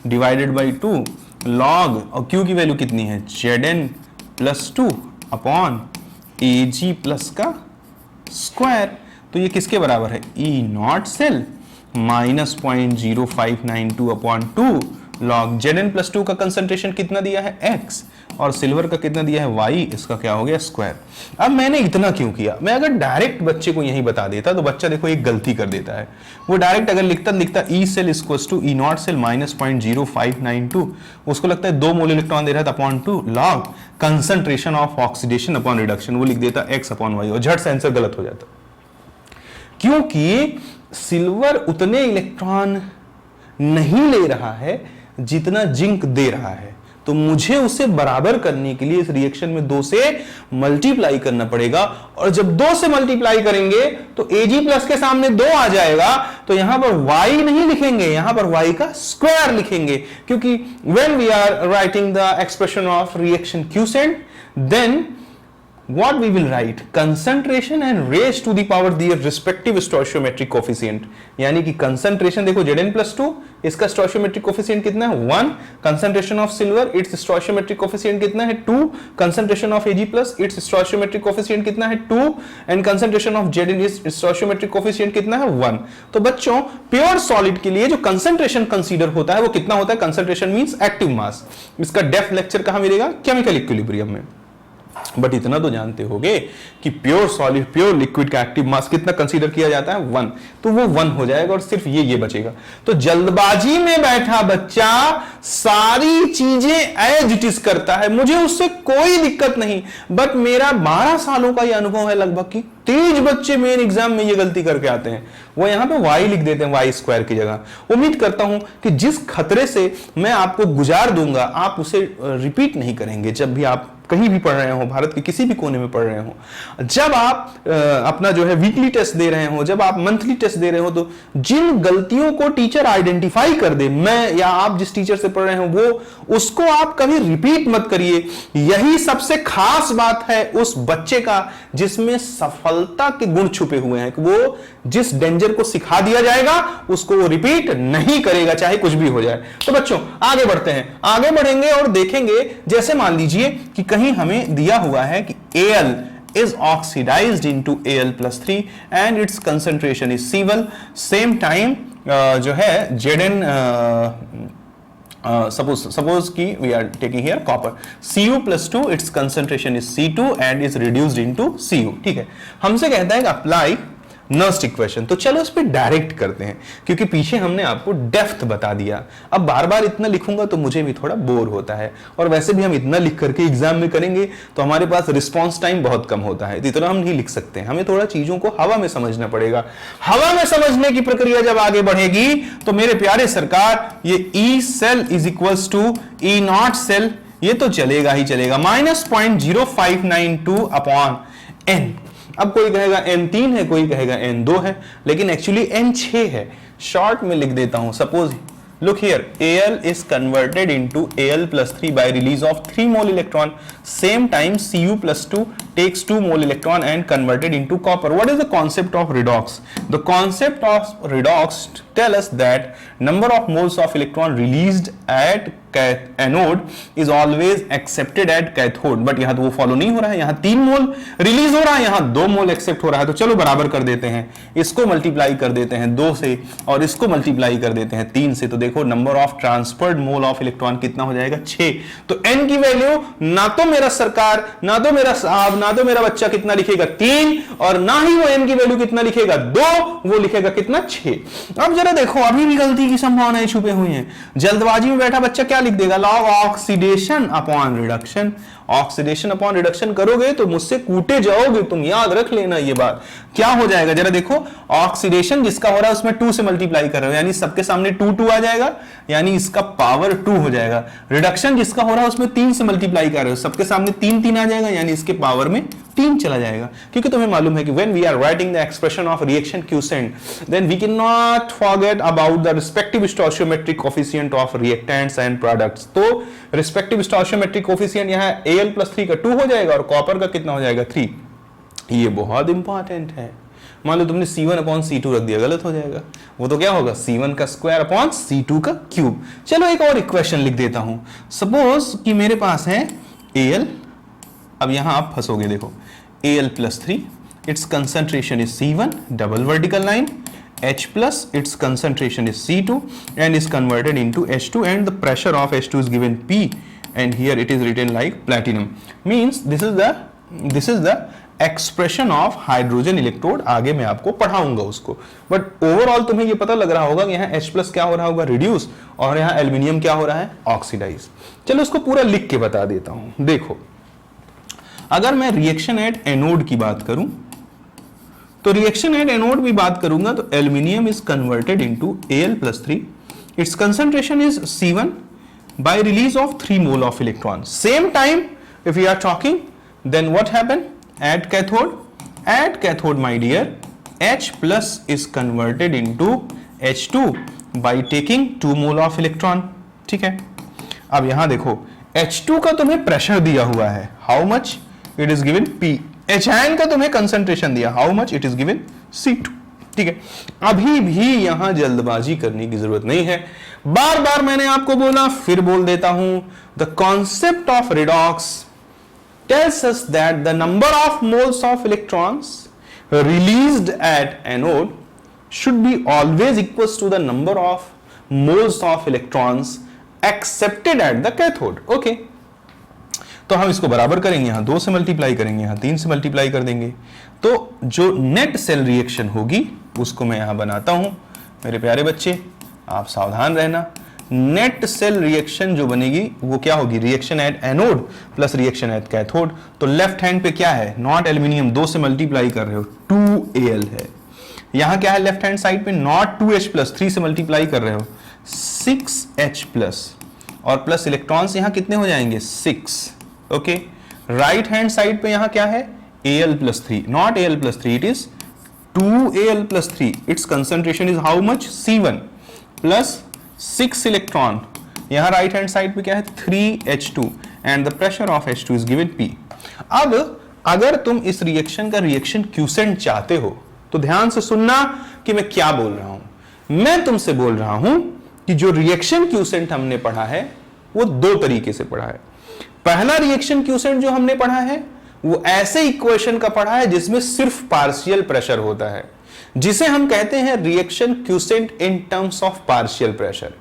डिवाइडेड बाई 2 लॉग, और Q की वैल्यू कितनी है, Zn+2 अपॉन Ag प्लस का स्क्वायर। तो ये किसके बराबर है, E0 cell minus 0.0592 upon 2 log Zn+2 का कंसंट्रेशन कितना दिया है, X, और सिल्वर का कितना दिया है, Y, इसका क्या हो गया, स्क्वायर। अब मैंने इतना क्यों किया, मैं अगर डायरेक्ट बच्चे को यही बता देता तो बच्चा देखो एक गलती कर देता है, वो डायरेक्ट अगर लिखता E cell equals to E0 cell minus 0.0592, उसको लगता है 2 मोल इलेक्ट्रॉन दे रहा था upon 2 log concentration of oxidation upon reduction, वो लिख देता X अपॉन Y, और झट से आंसर गलत हो जाता, क्योंकि सिल्वर उतने इलेक्ट्रॉन नहीं ले रहा है जितना जिंक दे रहा है। तो मुझे उसे बराबर करने के लिए इस रिएक्शन में 2 से मल्टीप्लाई करना पड़ेगा, और जब 2 से मल्टीप्लाई करेंगे तो Ag प्लस के सामने 2 आ जाएगा, तो यहां पर Y नहीं लिखेंगे, यहां पर Y का स्क्वायर लिखेंगे, क्योंकि when we are writing the expression of reaction quotient, then what we will write, concentration and raised to the power their respective stoichiometric coefficient, यानी कि concentration देखो Zn+2, इसका stoichiometric coefficient कितना है, 1, concentration of silver its stoichiometric coefficient कितना है, 2, concentration of Ag plus its stoichiometric coefficient कितना है, 2, and concentration of Zn its stoichiometric coefficient कितना है, 1। तो बच्चों प्योर सॉलिड के लिए जो कंसंट्रेशन कंसीडर होता है वो कितना होता है, कंसंट्रेशन मींस एक्टिव मास। इसका डेप्थ लेक्चर कहां मिलेगा, केमिकल इक्विलिब्रियम में। बट इतना तो जानते होगे कि प्योर सॉलिड प्योर लिक्विड का एक्टिव मास कितना कंसीडर किया जाता है, 1, तो वो 1 हो जाएगा और सिर्फ ये बचेगा। तो जल्दबाजी में बैठा बच्चा सारी चीजें एज इट इज करता है, मुझे उससे कोई दिक्कत नहीं, बट मेरा 12 सालों का ये अनुभव है लगभग कि 30 बच्चे मेन एग्जाम में ये गलती करके आते हैं, वो यहां पे y लिख देते हैं, y स्क्वायर की जगह। उम्मीद करता हूं कि जिस खतरे से मैं आपको गुजार दूंगा आप उसे रिपीट नहीं करेंगे जब भी आप कहीं भी पढ़ रहे हो, भारत के किसी भी कोने में पढ़ रहे हो। जब आप अपना जो है वीकली टेस्ट दे रहे हो, जब आप मंथली टेस्ट दे रहे हो, तो जिन गलतियों को टीचर आइडेंटिफाई कर दे, मैं या आप जिस टीचर से पढ़ रहे हो वो, उसको आप कभी रिपीट मत करिए। यही सबसे खास बात है उस बच्चे का जिसमें सफलता के गुण छुपे हुए हैं, कि वो जिस डेंजर को सिखा दिया जाएगा उसको वो रिपीट नहीं करेगा, चाहे कुछ भी हो जाए। तो बच्चों आगे बढ़ते हैं, आगे बढ़ेंगे और देखेंगे, जैसे मान लीजिए कि कहीं हमें दिया हुआ है कि Al is oxidized into Al+3 and its concentration is C1, same time जो है Zn suppose ki we are taking here copper Cu plus 2, its concentration is C2 and is reduced into Cu. ठीक है, हमसे कहता है कि apply Nernst equation, तो चलो इस पे डायरेक्ट करते हैं क्योंकि पीछे हमने आपको डेप्थ बता दिया। अब बार बार इतना लिखूंगा तो मुझे भी थोड़ा बोर होता है, और वैसे भी हम इतना लिख करके एग्जाम में करेंगे तो हमारे पास रिस्पॉन्स टाइम बहुत कम होता है, तो इतना हम नहीं लिख सकते, हमें थोड़ा चीजों को हवा में समझना पड़ेगा। हवा में समझने की प्रक्रिया जब आगे बढ़ेगी तो मेरे प्यारे सरकार ये E cell is equals to E not cell, ये तो चलेगा ही चलेगा, -0.0592 अपॉन एन। अब कोई कहेगा n3 है, कोई कहेगा n2 है, लेकिन एक्चुअली n6 है। शॉर्ट में लिख देता हूं, suppose look here, Al is converted into Al plus 3 by release of 3 mole electron. Same time Cu plus 2 takes 2 mole electron and converted into copper. What is the concept of redox? The concept of redox tell us that number of moles of electron released at anode is always accepted at cathode, but यहां तो वो follow नहीं हो रहा है, यहां 3 मोल release हो रहा है, यहां 2 मोल एक्सेप्ट हो रहा है। तो चलो बराबर कर देते हैं, इसको मल्टीप्लाई कर देते हैं 2 से और इसको मल्टीप्लाई कर देते हैं 3 से, तो देखो number of transferred mole of electron कितना हो जाएगा 6। तो एन की वैल्यू ना तो मेरा सरकार, ना तो मेरा साहब, ना तो मेरा बच्चा कितना लिखेगा 3, और ना ही वो एन की वैल्यू कितना लिखेगा 2, वो लिखेगा कितना 6। अब जरा देखो, अभी भी गलती की संभावनाएं छुपे हुई हैं। जल्दबाजी में बैठा बच्चा क्या लिख देगा, log oxidation upon reduction. Oxidation upon reduction करोगे तो मुझसे कूटे जाओगे, तुम याद रख लेना ये बात। क्या हो जाएगा जरा देखो, ऑक्सीडेशन जिसका हो रहा है उसमें 2 से मल्टीप्लाई कर रहे हो, यानी सबके सामने 2 2 आ जाएगा, यानी इसका पावर 2 हो जाएगा। रिडक्शन जिसका हो रहा है उसमें 3 से मल्टीप्लाई कर रहे हो, सबके सामने 3 3 आ जाएगा, यानी इसके पावर में 3 चला जाएगा। क्योंकि तुम्हें मालूम है कि when we are writing the expression of reaction quotient, then we cannot forget about the respective stoichiometric coefficient of reactants and products। तो respective stoichiometric coefficient यहाँ Al plus 3 का 2 हो जाएगा और कॉपर का कितना हो जाएगा 3। ये बहुत इंपॉर्टेंट है। मान लो तुमने C1 अपॉन C2 रख दिया, गलत हो जाएगा, वो तो क्या होगा C1 का स्क्वायर अपॉन C2 का क्यूब। चलो एक और इक्वेशन लिख देता हूं, सपोज कि मेरे पास है Al, अब यहां आप फंसोगे, देखो Al plus 3, its concentration is C1, double vertical line, H plus, its concentration is C2 and is converted into H2, and the pressure of H2 is given P, and here it is written like platinum, means this is the expression of hydrogen electrode। आगे मैं आपको पढ़ाऊंगा उसको, but overall तुम्हें ये पता लग रहा होगा कि यहाँ H plus क्या हो रहा होगा रिड्यूस, और यहाँ एल्यूमिनियम क्या हो रहा है ऑक्सीडाइज। चलो उसको पूरा लिख के बता देता हूं। देखो अगर मैं रिएक्शन एट एनोड की बात करूं तो रिएक्शन एट एनोड भी बात करूंगा तो aluminium is converted into Al plus 3, it's concentration is C1 by release of 3 mole of electron. Same time if we are talking, then what happen at cathode? At cathode my dear, H plus is converted into H2 by taking 2 mole of electron। ठीक है, अब यहां देखो H2 का तुम्हें pressure दिया हुआ है, how much it is given P। HN का तुम्हें कंसंट्रेशन दिया, how much it is given C2। ठीक है, अभी भी यहां जल्दबाजी करने की जरूरत नहीं है, बार बार मैंने आपको बोला, फिर बोल देता हूं, the concept of redox tells us that the number of moles of electrons released at anode should be always equals to the number of moles of electrons accepted at the cathode. Okay, तो हम इसको बराबर करेंगे, यहां 2 से multiply करेंगे, यहां 3 से मल्टीप्लाई कर देंगे, तो जो नेट सेल रिएक्शन होगी उसको मैं यहां बनाता हूं। मेरे प्यारे बच्चे आप सावधान रहना, नेट सेल रिएक्शन जो बनेगी वो क्या होगी, reaction at anode plus reaction at cathode. तो लेफ्ट हैंड पे क्या है, नॉट एल्यूमिनियम 2 से मल्टीप्लाई कर रहे हो 2Al है, यहां क्या है लेफ्ट हैंड साइड पे नॉट 2H प्लस 3 से मल्टीप्लाई कर रहे हो 6H प्लस, और प्लस इलेक्ट्रॉन्स यहां कितने हो जाएंगे 6। ओके, राइट हैंड साइड पे यहां क्या है Al plus 3, not Al plus 3, it is 2Al plus 3, its concentration is how much C1 plus 6 electron, यहां राइट हैंड साइड पे क्या है 3H2 and the pressure of H2 is given P। अब अगर तुम इस रिएक्शन का रिएक्शन क्यूसेंट चाहते हो तो ध्यान से सुनना कि मैं क्या बोल रहा हूं। मैं तुमसे बोल रहा हूं कि जो रिएक्शन क्यूसेंट हमने पढ़ा है वो 2 तरीके से पढ़ा है। पहला रिएक्शन क्यूसेंट जो हमने पढ़ा है वो ऐसे इक्वेशन का पढ़ा है जिसमें सिर्फ पार्शियल प्रेशर होता है, जिसे हम कहते हैं reaction quotient in terms of partial pressure.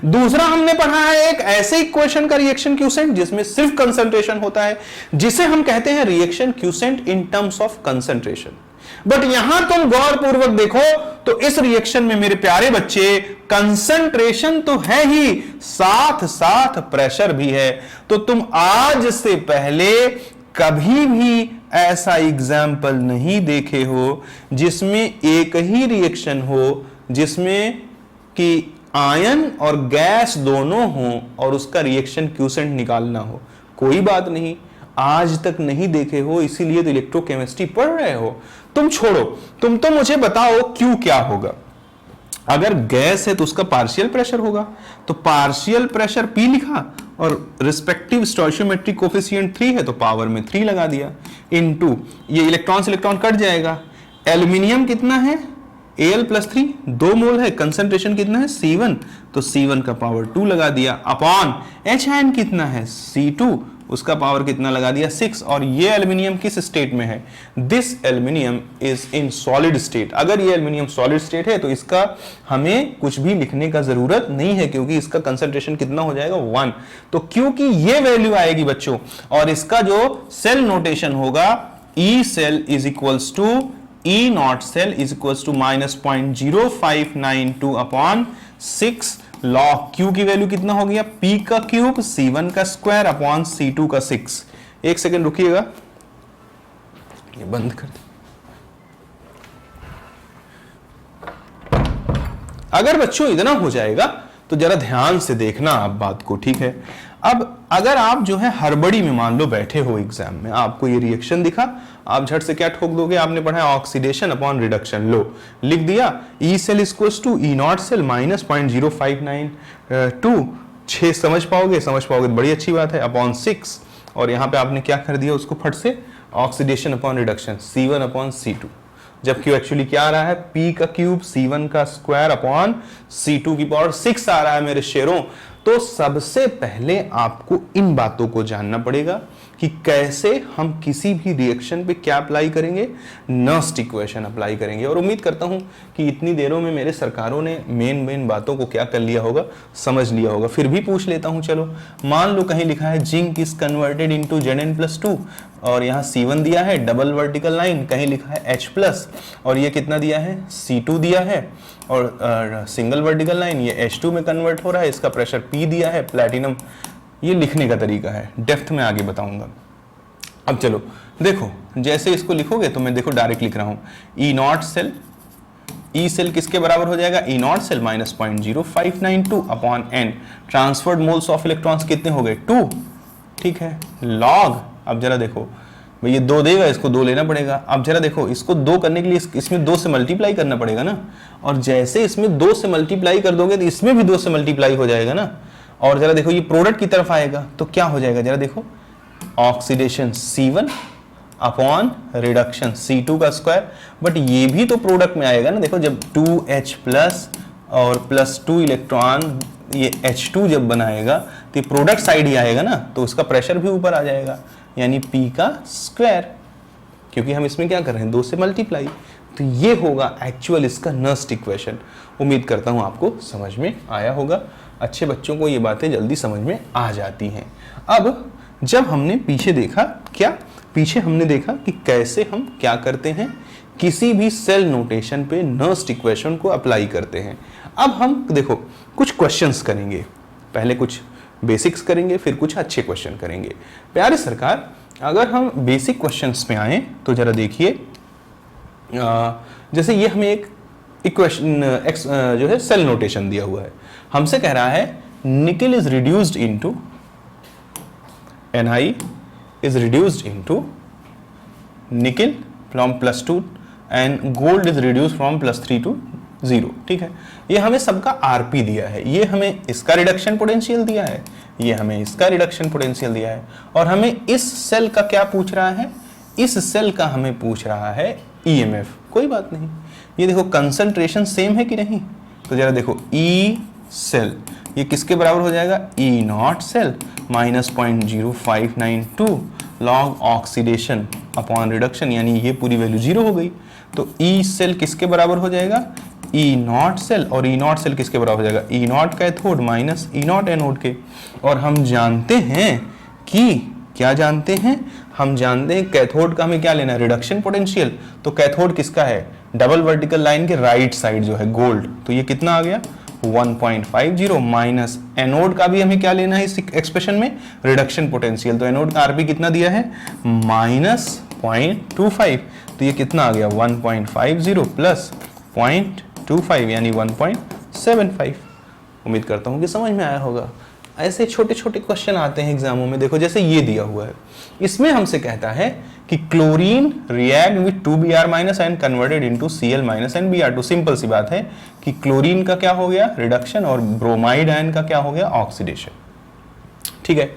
दूसरा हमने पढ़ा है एक ऐसे इक्वेशन का रिएक्शन क्यूसेंट जिसमें सिर्फ कंसंट्रेशन होता है, जिसे हम कहते हैं reaction quotient in terms of concentration. But यहां तुम गौरपूर्वक देखो तो इस रिएक्शन में मेरे प्यारे बच्चे कंसंट्रेशन तो है ही, साथ साथ प्रेशर भी है। तो तुम आज से पहले कभी भी ऐसा एग्जाम्पल नहीं देखे हो जिसमें एक ही रिएक्शन हो जिसमें कि आयन और गैस दोनों हो और उसका रिएक्शन क्यूसेंट निकालना हो। कोई बात नहीं, आज तक नहीं देखे हो, इसीलिए तो इलेक्ट्रोकेमिस्ट्री पढ़ रहे हो। तुम छोड़ो, तुम तो मुझे बताओ क्यू क्या होगा। अगर गैस है तो उसका पार्शियल प्रेशर होगा, तो पार्शियल प्रेशर P लिखा और रिस्पेक्टिव स्टोइचियोमेट्रिक कोफिशिएंट 3 है तो पावर में 3 लगा दिया, इनटू ये इलेक्ट्रॉन से इलेक्ट्रॉन कट जाएगा। एल्यूमिनियम कितना है Al+3 2 मोल है, कंसंट्रेशन कितना है C1 तो C1 का पावर 2 लगा दिया, अपॉन H आयन कितना है C2 उसका पावर कितना लगा दिया 6। और ये एल्यूमिनियम किस स्टेट में है, this aluminium is in solid state. अगर ये एल्यूमिनियम सॉलिड स्टेट है तो इसका हमें कुछ भी लिखने का जरूरत नहीं है क्योंकि इसका कंसंट्रेशन कितना हो जाएगा 1। तो क्योंकि ये वैल्यू आएगी बच्चों और इसका जो सेल नोटेशन होगा E cell is equals to E not cell is equals to -0.0592 upon 6 log Q की वैल्यू कितना हो गया P का क्यूब C1 का स्क्वायर अपॉन C2 का 6। एक सेकेंड रुकिएगा, ये बंद कर दे। अगर बच्चों इतना हो जाएगा तो जरा ध्यान से देखना आप बात को, ठीक है। अब अगर आप जो है हड़बड़ी में मान लो बैठे हो एग्जाम में, आपको ये रिएक्शन दिखा, आप झट से क्या ठोक दोगे, आपने पढ़ा है ऑक्सीडेशन अपॉन रिडक्शन, लो लिख दिया E cell equals to E not cell -0.0592। 6 समझ पाओगे तो बड़ी अच्छी बात है, अपॉन 6। और यहाँ पे आपने क्या कर दिया उसको फट से, oxidation upon reduction C1 upon C2, जबकि एक्चुअली क्या आ रहा है P का क्यूब C1 का स्क्वायर अपॉन C2 की पावर 6 आ रहा है मेरे शेरों। तो सबसे पहले आपको इन बातों को जानना पड़ेगा कि कैसे हम किसी भी रिएक्शन पे क्या अप्लाई करेंगे, नर्स्ट इक्वेशन अप्लाई करेंगे। और उम्मीद करता हूं कि इतनी देरों में मेरे सरकारों ने मेन बातों को क्या कर लिया होगा, समझ लिया होगा। फिर भी पूछ लेता हूं, चलो मान लो कहीं लिखा है zinc is converted into Zn+2 और यहाँ C1 दिया है डबल वर्टिकल लाइन, कहीं लिखा है H+ और ये कितना दिया है C2 दिया है और सिंगल वर्टिकल लाइन ये H2 में कन्वर्ट हो रहा है, इसका प्रेशर P दिया है, प्लैटिनम। ये लिखने का तरीका है, डेप्थ में आगे बताऊंगा। अब चलो देखो, जैसे इसको लिखोगे तो मैं देखो डायरेक्ट लिख रहा हूं E not cell, E cell किसके बराबर हो जाएगा E not cell -0.0592 upon n। Transferred moles of electrons कितने हो गए 2, ठीक है, लॉग। अब जरा देखो भाई ये 2 देगा, इसको 2 लेना पड़ेगा। अब जरा देखो इसको 2 करने के लिए इसमें 2 से मल्टीप्लाई करना पड़ेगा ना, और जैसे इसमें 2 से मल्टीप्लाई कर दोगे तो इसमें भी 2 से मल्टीप्लाई हो जाएगा ना। और जरा देखो ये प्रोडक्ट की तरफ आएगा तो क्या हो जाएगा, जरा देखो oxidation C1 upon reduction C2 का स्क्वायर। बट ये भी तो प्रोडक्ट में आएगा ना, देखो जब 2H+ और +2 इलेक्ट्रॉन ये H2 जब बनाएगा तो ये प्रोडक्ट साइड ही आएगा ना, तो उसका प्रेशर भी ऊपर आ जाएगा, यानी P का स्क्वायर, क्योंकि हम इसमें क्या कर रहे हैं 2 से मल्टीप्लाई। तो ये होगा एक्चुअल इसका नर्स्ट इक्वेशन। उम्मीद करता हूं आपको समझ में आया होगा। अच्छे बच्चों को ये बातें जल्दी समझ में आ जाती हैं। अब जब हमने पीछे देखा, क्या पीछे हमने देखा कि कैसे हम क्या करते हैं, किसी भी सेल नोटेशन पे नर्स्ट इक्वेशन को अप्लाई करते हैं। अब हम देखो कुछ क्वेश्चंस करेंगे, पहले कुछ बेसिक्स करेंगे फिर कुछ अच्छे क्वेश्चन करेंगे। प्यारे सरकार, अगर हम बेसिक क्वेश्चंस में आए तो जरा देखिए, जैसे ये हमें एक इक्वेशन जो है सेल नोटेशन दिया हुआ है, हमसे कह रहा है निकल is reduced into Ni is reduced into nickel from +2 and gold is reduced from +3 to 0, ठीक है। ये हमें सबका Rp दिया है, ये हमें इसका रिडक्शन पोटेंशियल दिया है, ये हमें इसका रिडक्शन पोटेंशियल दिया है, और हमें इस सेल का क्या पूछ रहा है, इस सेल का हमें पूछ रहा है EMF। कोई बात नहीं, ये देखो कंसंट्रेशन सेम है कि नहीं, तो जरा देखो E सेल ये किसके बराबर हो जाएगा E not cell -0.0592 log oxidation upon reduction, यानी ये पूरी वैल्यू 0 हो गई। तो E सेल किसके बराबर हो जाएगा ई नॉट सेल, और ई नॉट सेल किसके बराबर हो जाएगा, E naught cathode minus E naught anode के। और हम जानते हैं कि क्या जानते हैं, हम जानते हैं कैथोड का हमें क्या लेना है, रिडक्शन पोटेंशियल। तो कैथोड किसका है, डबल वर्टिकल लाइन के राइट साइड जो है गोल्ड, तो ये कितना आ गया 1.50 माइनस एनोड का भी हमें क्या लेना है इस एक्सप्रेशन में, रिडक्शन पोटेंशियल। तो एनोड का आरपी कितना दिया है माइनस 0.25, तो ये कितना आ गया 1.50 प्लस 0.25 यानी 1.75। उम्मीद करता हूं कि समझ में आया होगा। ऐसे छोटे छोटे क्वेश्चन आते हैं एग्जामों में, देखो जैसे ये दिया हुआ है, इसमें हमसे कहता है कि chlorine react with 2Br- and converted into Cl- and Br2। Simple सी बात है कि क्लोरीन का क्या हो गया रिडक्शन और ब्रोमाइड आयन का क्या हो गया ऑक्सीडेशन। ठीक है,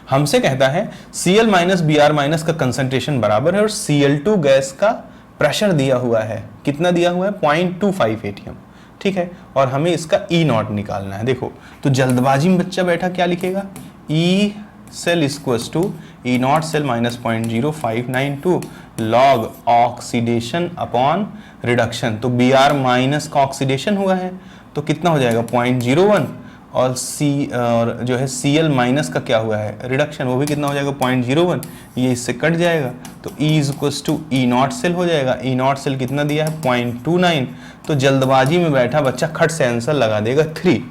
हमसे कहता है Cl- Br- का कंसंट्रेशन बराबर है और Cl2 गैस का प्रेशर दिया हुआ है, कितना दिया हुआ है 0.25 atm। ठीक है, और हमें इसका ई नॉट निकालना है। देखो तो जल्दबाजी में बच्चा बैठा क्या लिखेगा, E cell equals to E not cell minus 0.0592 log oxidation upon reduction. तो बी आर माइनस का ऑक्सीडेशन हुआ है तो कितना हो जाएगा 0.01, और और जो है Cl माइनस का क्या हुआ है रिडक्शन, वो भी कितना हो जाएगा 0.01, ये इससे कट जाएगा तो E is equals to E not cell हो जाएगा। ई नॉट सेल कितना दिया है 0.29। तो जल्दबाजी में बैठा बच्चा खट से आंसर लगा देगा 3।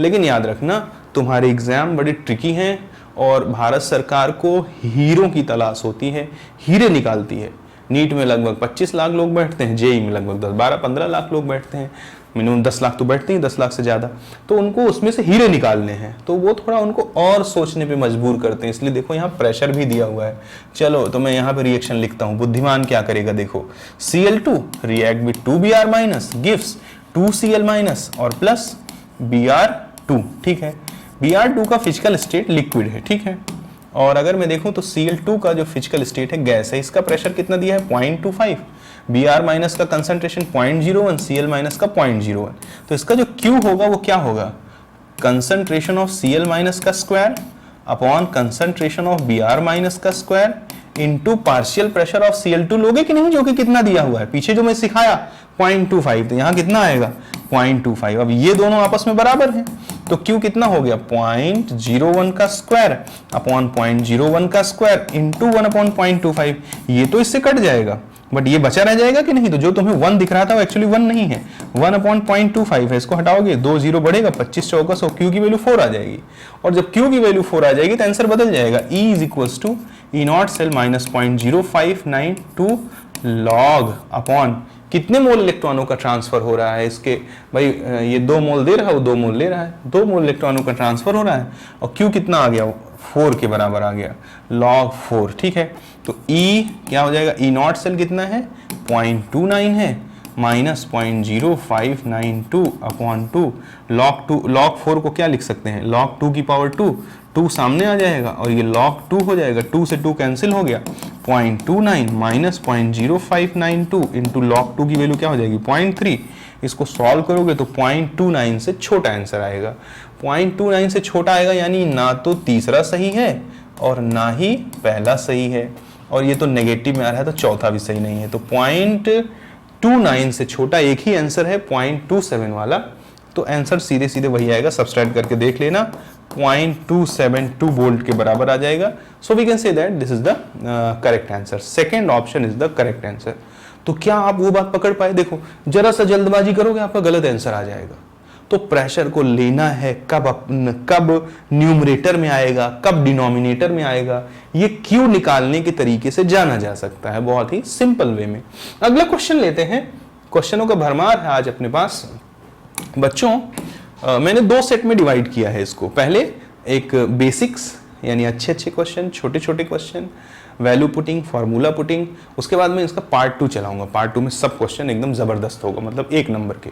लेकिन याद रखना तुम्हारे एग्जाम बड़े ट्रिकी हैं और भारत सरकार को हीरों की तलाश होती है, हीरे निकालती है। नीट में लगभग 25 लाख लोग बैठते हैं, जेई में लगभग 10-12-15 लाख लोग बैठते हैं, मिनिमम 10 लाख तो बैठते हैं, 10 लाख से ज़्यादा। तो उनको उसमें से हीरे निकालने हैं, तो वो थोड़ा उनको और सोचने पे मजबूर करते हैं। इसलिए देखो यहाँ प्रेशर भी दिया हुआ है। चलो तो मैं यहाँ पे रिएक्शन लिखता हूँ, बुद्धिमान क्या करेगा, देखो Cl2 react with 2Br- gives 2Cl- और प्लस Br2। ठीक है, Br2 का फिजिकल स्टेट लिक्विड है। ठीक है, और अगर मैं देखूं तो Cl2 का जो फिजिकल स्टेट है गैस है, इसका प्रेशर कितना दिया है 0.25, Br- का कंसंट्रेशन 0.01, Cl- का 0.01। तो इसका जो Q होगा वो क्या होगा, कंसंट्रेशन ऑफ Cl- का square upon concentration of Br- का square into partial pressure of Cl2 लोगे कि नहीं, जो कि कितना दिया हुआ है पीछे जो मैं सिखाया 0.25, तो यहाँ कितना आएगा 0.25। अब ये दोनों आपस में बराबर हैं तो Q कितना हो गया 0.01 का स्क्वायर अपॉन 0.01 का स्क्वायर इंटू 1 अपॉन 0.25। ये तो इससे कट जाएगा बट ये बचा रह जाएगा कि नहीं, तो जो तुम्हें 1 दिख रहा था वो एक्चुअली 1 नहीं है, 1 अपॉन 0.25 है। इसको हटाओगे 2 जीरो बढ़ेगा, 25 चौका 100, Q की वैल्यू 4 आ जाएगी। और जब Q की वैल्यू 4 आ जाएगी तो आंसर बदल जाएगा, E is equals to E not cell minus 0.0592 log upon कितने मोल इलेक्ट्रॉनों का ट्रांसफर हो रहा है इसके, भाई ये 2 मोल दे रहा है, वो 2 मोल ले रहा है, 2 मोल इलेक्ट्रॉनों का ट्रांसफर हो रहा है और Q कितना आ गया 4 के बराबर आ गया, log 4। ठीक है, तो E क्या हो जाएगा, ई नॉट सेल कितना है 0.29 है माइनस 0.0592 अपॉन 2 log 4 को क्या लिख सकते हैं, log 2 की पावर 2 सामने आ जाएगा और ये log 2 हो जाएगा, 2 से 2 कैंसिल हो गया, 0.29 माइनस 0.0592 इंटू log 2 की वैल्यू क्या हो जाएगी 0.3। इसको सॉल्व करोगे तो 0.29 से छोटा आंसर आएगा। 0.29 से छोटा आएगा यानी ना तो तीसरा सही है और ना ही पहला सही है, और ये तो नेगेटिव में आ रहा है तो चौथा भी सही नहीं है। तो 0.29 से छोटा एक ही आंसर है 0.27 वाला, तो आंसर सीधे सीधे वही आएगा, सब्सट्रैक्ट करके देख लेना 0.272 वोल्ट के बराबर आ जाएगा। So we can say that this is the correct answer, second option is the correct answer. तो क्या आप वो बात पकड़ पाए, देखो जरा सा जल्दबाजी करोगे आपका गलत आंसर आ जाएगा। तो प्रेशर को लेना है कब न्यूमरेटर में आएगा, कब डिनोमिनेटर में आएगा, ये क्यू निकालने के तरीके से जाना जा सकता है बहुत ही सिंपल वे में। अगला क्वेश्चन लेते हैं, क्वेश्चनों का भरमार है आज अपने पास बच्चों। मैंने 2 सेट में डिवाइड किया है इसको, पहले एक बेसिक्स यानी अच्छे क्वेश्चन, छोटे छोटे question, value putting, formula putting, उसके बाद में इसका पार्ट 2 चलाऊंगा। पार्ट 2 में सब क्वेश्चन एकदम जबरदस्त होगा, मतलब 1 नंबर के।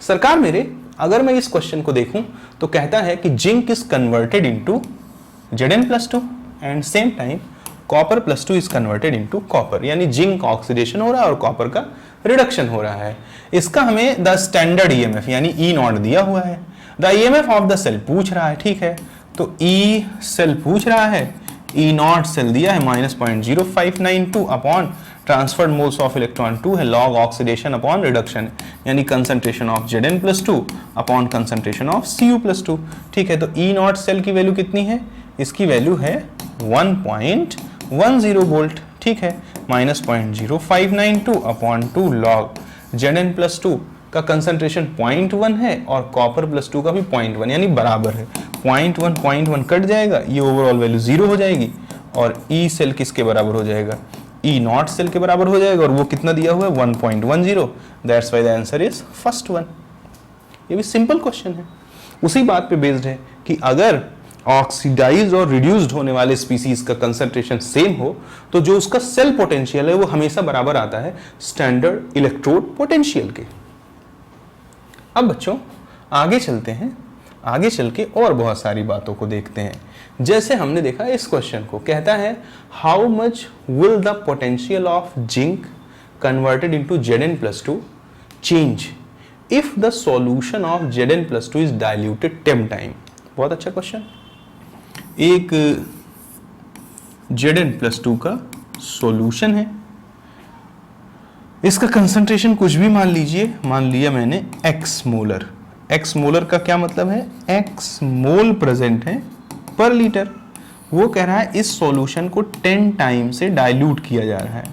सरकार मेरे, अगर मैं इस क्वेश्चन को देखूं तो कहता है कि zinc is converted into Zn+2 and same time copper +2 is converted into copper, यानी जिंक का ऑक्सीडेशन हो रहा है और कॉपर का रिडक्शन हो रहा है। इसका हमें द स्टैंडर्ड ईएमएफ यानी ई नॉट दिया हुआ है, the EMF of the cell पूछ रहा है। ठीक है, तो ई सेल पूछ रहा है, ई नॉट सेल दिया है -0.0592 upon transferred moles of electron 2 है, लॉग ऑक्सीडेशन अपॉन रिडक्शन यानी concentration of Zn+2 upon concentration of Cu+2। ठीक है, तो ई नॉट सेल की वैल्यू कितनी है, इसकी वैल्यू है 1.10 वोल्ट। ठीक है, माइनस 0.0592 अपॉन 2 लॉग Zn+2 का कंसंट्रेशन 0.1 है और कॉपर +2 का भी 0.1 यानी बराबर है। 0.1 कट जाएगा, ये ओवरऑल वैल्यू 0 हो जाएगी और ई सेल किसके बराबर हो जाएगा, ई नॉट सेल के बराबर हो जाएगा और वो कितना दिया हुआ है 1.10। That's why the answer is first one. ये भी सिंपल क्वेश्चन है, उसी बात पे बेस्ड है कि अगर ऑक्सीडाइज्ड और रिड्यूस्ड होने वाले स्पीसीज का कंसंट्रेशन सेम हो तो जो उसका सेल पोटेंशियल है वो हमेशा बराबर आता है स्टैंडर्ड इलेक्ट्रोड पोटेंशियल के। अब बच्चों आगे चलते हैं, आगे चल के और बहुत सारी बातों को देखते हैं। जैसे हमने देखा इस क्वेश्चन को, कहता है how much will the potential of zinc converted into Zn+2 change if the solution of Zn+2 is diluted 10 time. बहुत अच्छा क्वेश्चन। एक Zn+2 का सॉल्यूशन है, इसका कंसंट्रेशन कुछ भी मान लीजिए, मान लिया मैंने x मोलर। x मोलर का क्या मतलब है, x मोल प्रेजेंट है पर लीटर। वो कह रहा है इस सॉल्यूशन को 10 टाइम से डाइल्यूट किया जा रहा है।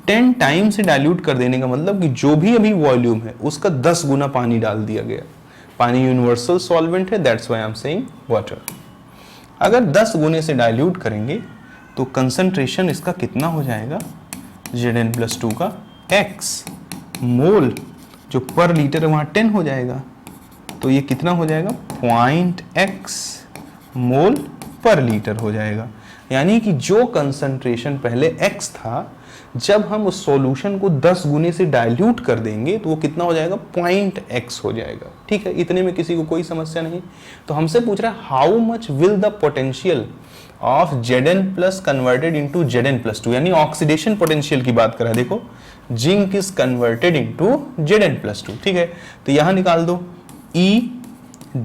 10 टाइम से डाइल्यूट कर देने का मतलब कि जो भी अभी वॉल्यूम है उसका 10 गुना पानी डाल दिया गया। पानी यूनिवर्सल सॉल्वेंट है, that's why I am saying water. अगर 10 गुने से डाइल्यूट करेंगे तो कंसंट्रेशन इसका कितना हो जाएगा, Zn+2 का x मोल, जो पर लीटर वहाँ 10 हो जाएगा, तो ये कितना हो जाएगा 0.x मोल पर लीटर हो जाएगा। यानी कि जो कंसंट्रेशन पहले x था, जब हम उस सॉल्यूशन को 10 गुने से डाइल्यूट कर देंगे तो वो कितना हो जाएगा 0.x हो जाएगा। ठीक है, इतने में किसी को कोई समस्या नहीं। तो हमसे पूछ रहा है how much will the potential of Zn+ converted into Zn+2 यानी ऑक्सीडेशन पोटेंशियल की बात कर रहा है। देखो zinc is converted into Zn+2। ठीक है, तो यहां निकाल दो E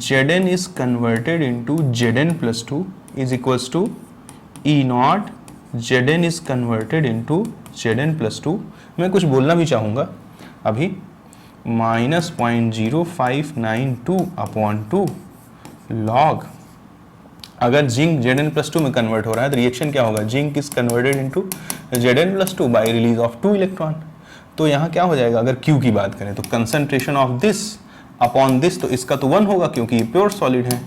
Zn is converted into Zn+2 is equals to E naught Zn is converted into Zn+2। मैं कुछ बोलना भी चाहूँगा अभी, -0.0592 अपॉन 2 लॉग, अगर जिंक Zn+2 में कन्वर्ट हो रहा है तो रिएक्शन क्या होगा, zinc is converted into Zn+2 by release of 2 electron. तो यहाँ क्या हो जाएगा, अगर Q की बात करें तो concentration of this upon this, तो इसका तो 1 होगा क्योंकि ये प्योर सॉलिड है।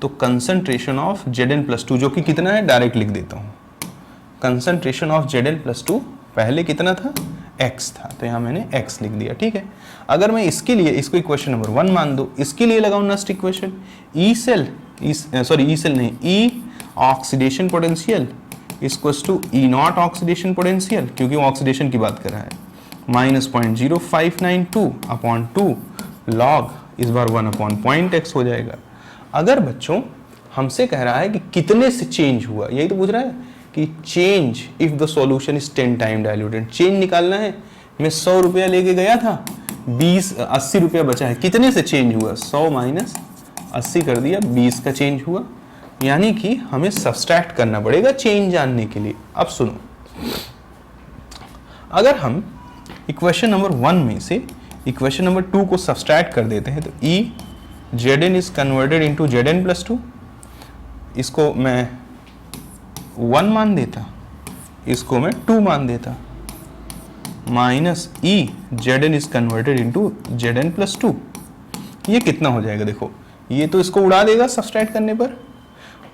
तो कंसंट्रेशन ऑफ Zn+2 जो कि कितना है, डायरेक्ट लिख देता हूँ, कंसंट्रेशन ऑफ Zn+2 पहले कितना था, x था, तो यहाँ मैंने x लिख दिया। ठीक है, अगर मैं इसके लिए इसको इक्वेशन नंबर 1 मान दो, इसके लिए लगाऊं नेक्स्ट इक्वेशन, ई सेल नहीं, E oxidation potential equals to E naught oxidation potential, क्योंकि वो ऑक्सीडेशन की बात कर रहा है, -0.0592 अपॉन 2 लॉग, इस बार 1/0.x हो जाएगा। अगर बच्चों हमसे कह रहा है कि कितने से चेंज हुआ, यही तो पूछ रहा है कि change if the solution is 10 time diluted, change निकालना है। मैं 100 रुपया लेके गया था, 80 रुपया बचा है, कितने से चेंज हुआ, 100 माइनस 80 कर दिया, 20 का चेंज हुआ। यानी कि हमें सब्सट्रैक्ट करना पड़ेगा चेंज जानने के लिए। अब सुनो, अगर हम इक्वेशन नंबर 1 में से इक्वेशन नंबर 2 को सब्सट्रैक्ट कर देते हैं तो E Zn is converted into Zn+2, इसको मैं 1 मान देता, इसको मैं 2 मान देता, minus E Zn is converted into Zn+2, ये कितना हो जाएगा, देखो ये तो इसको उड़ा देगा सब्सट्रैक्ट करने पर,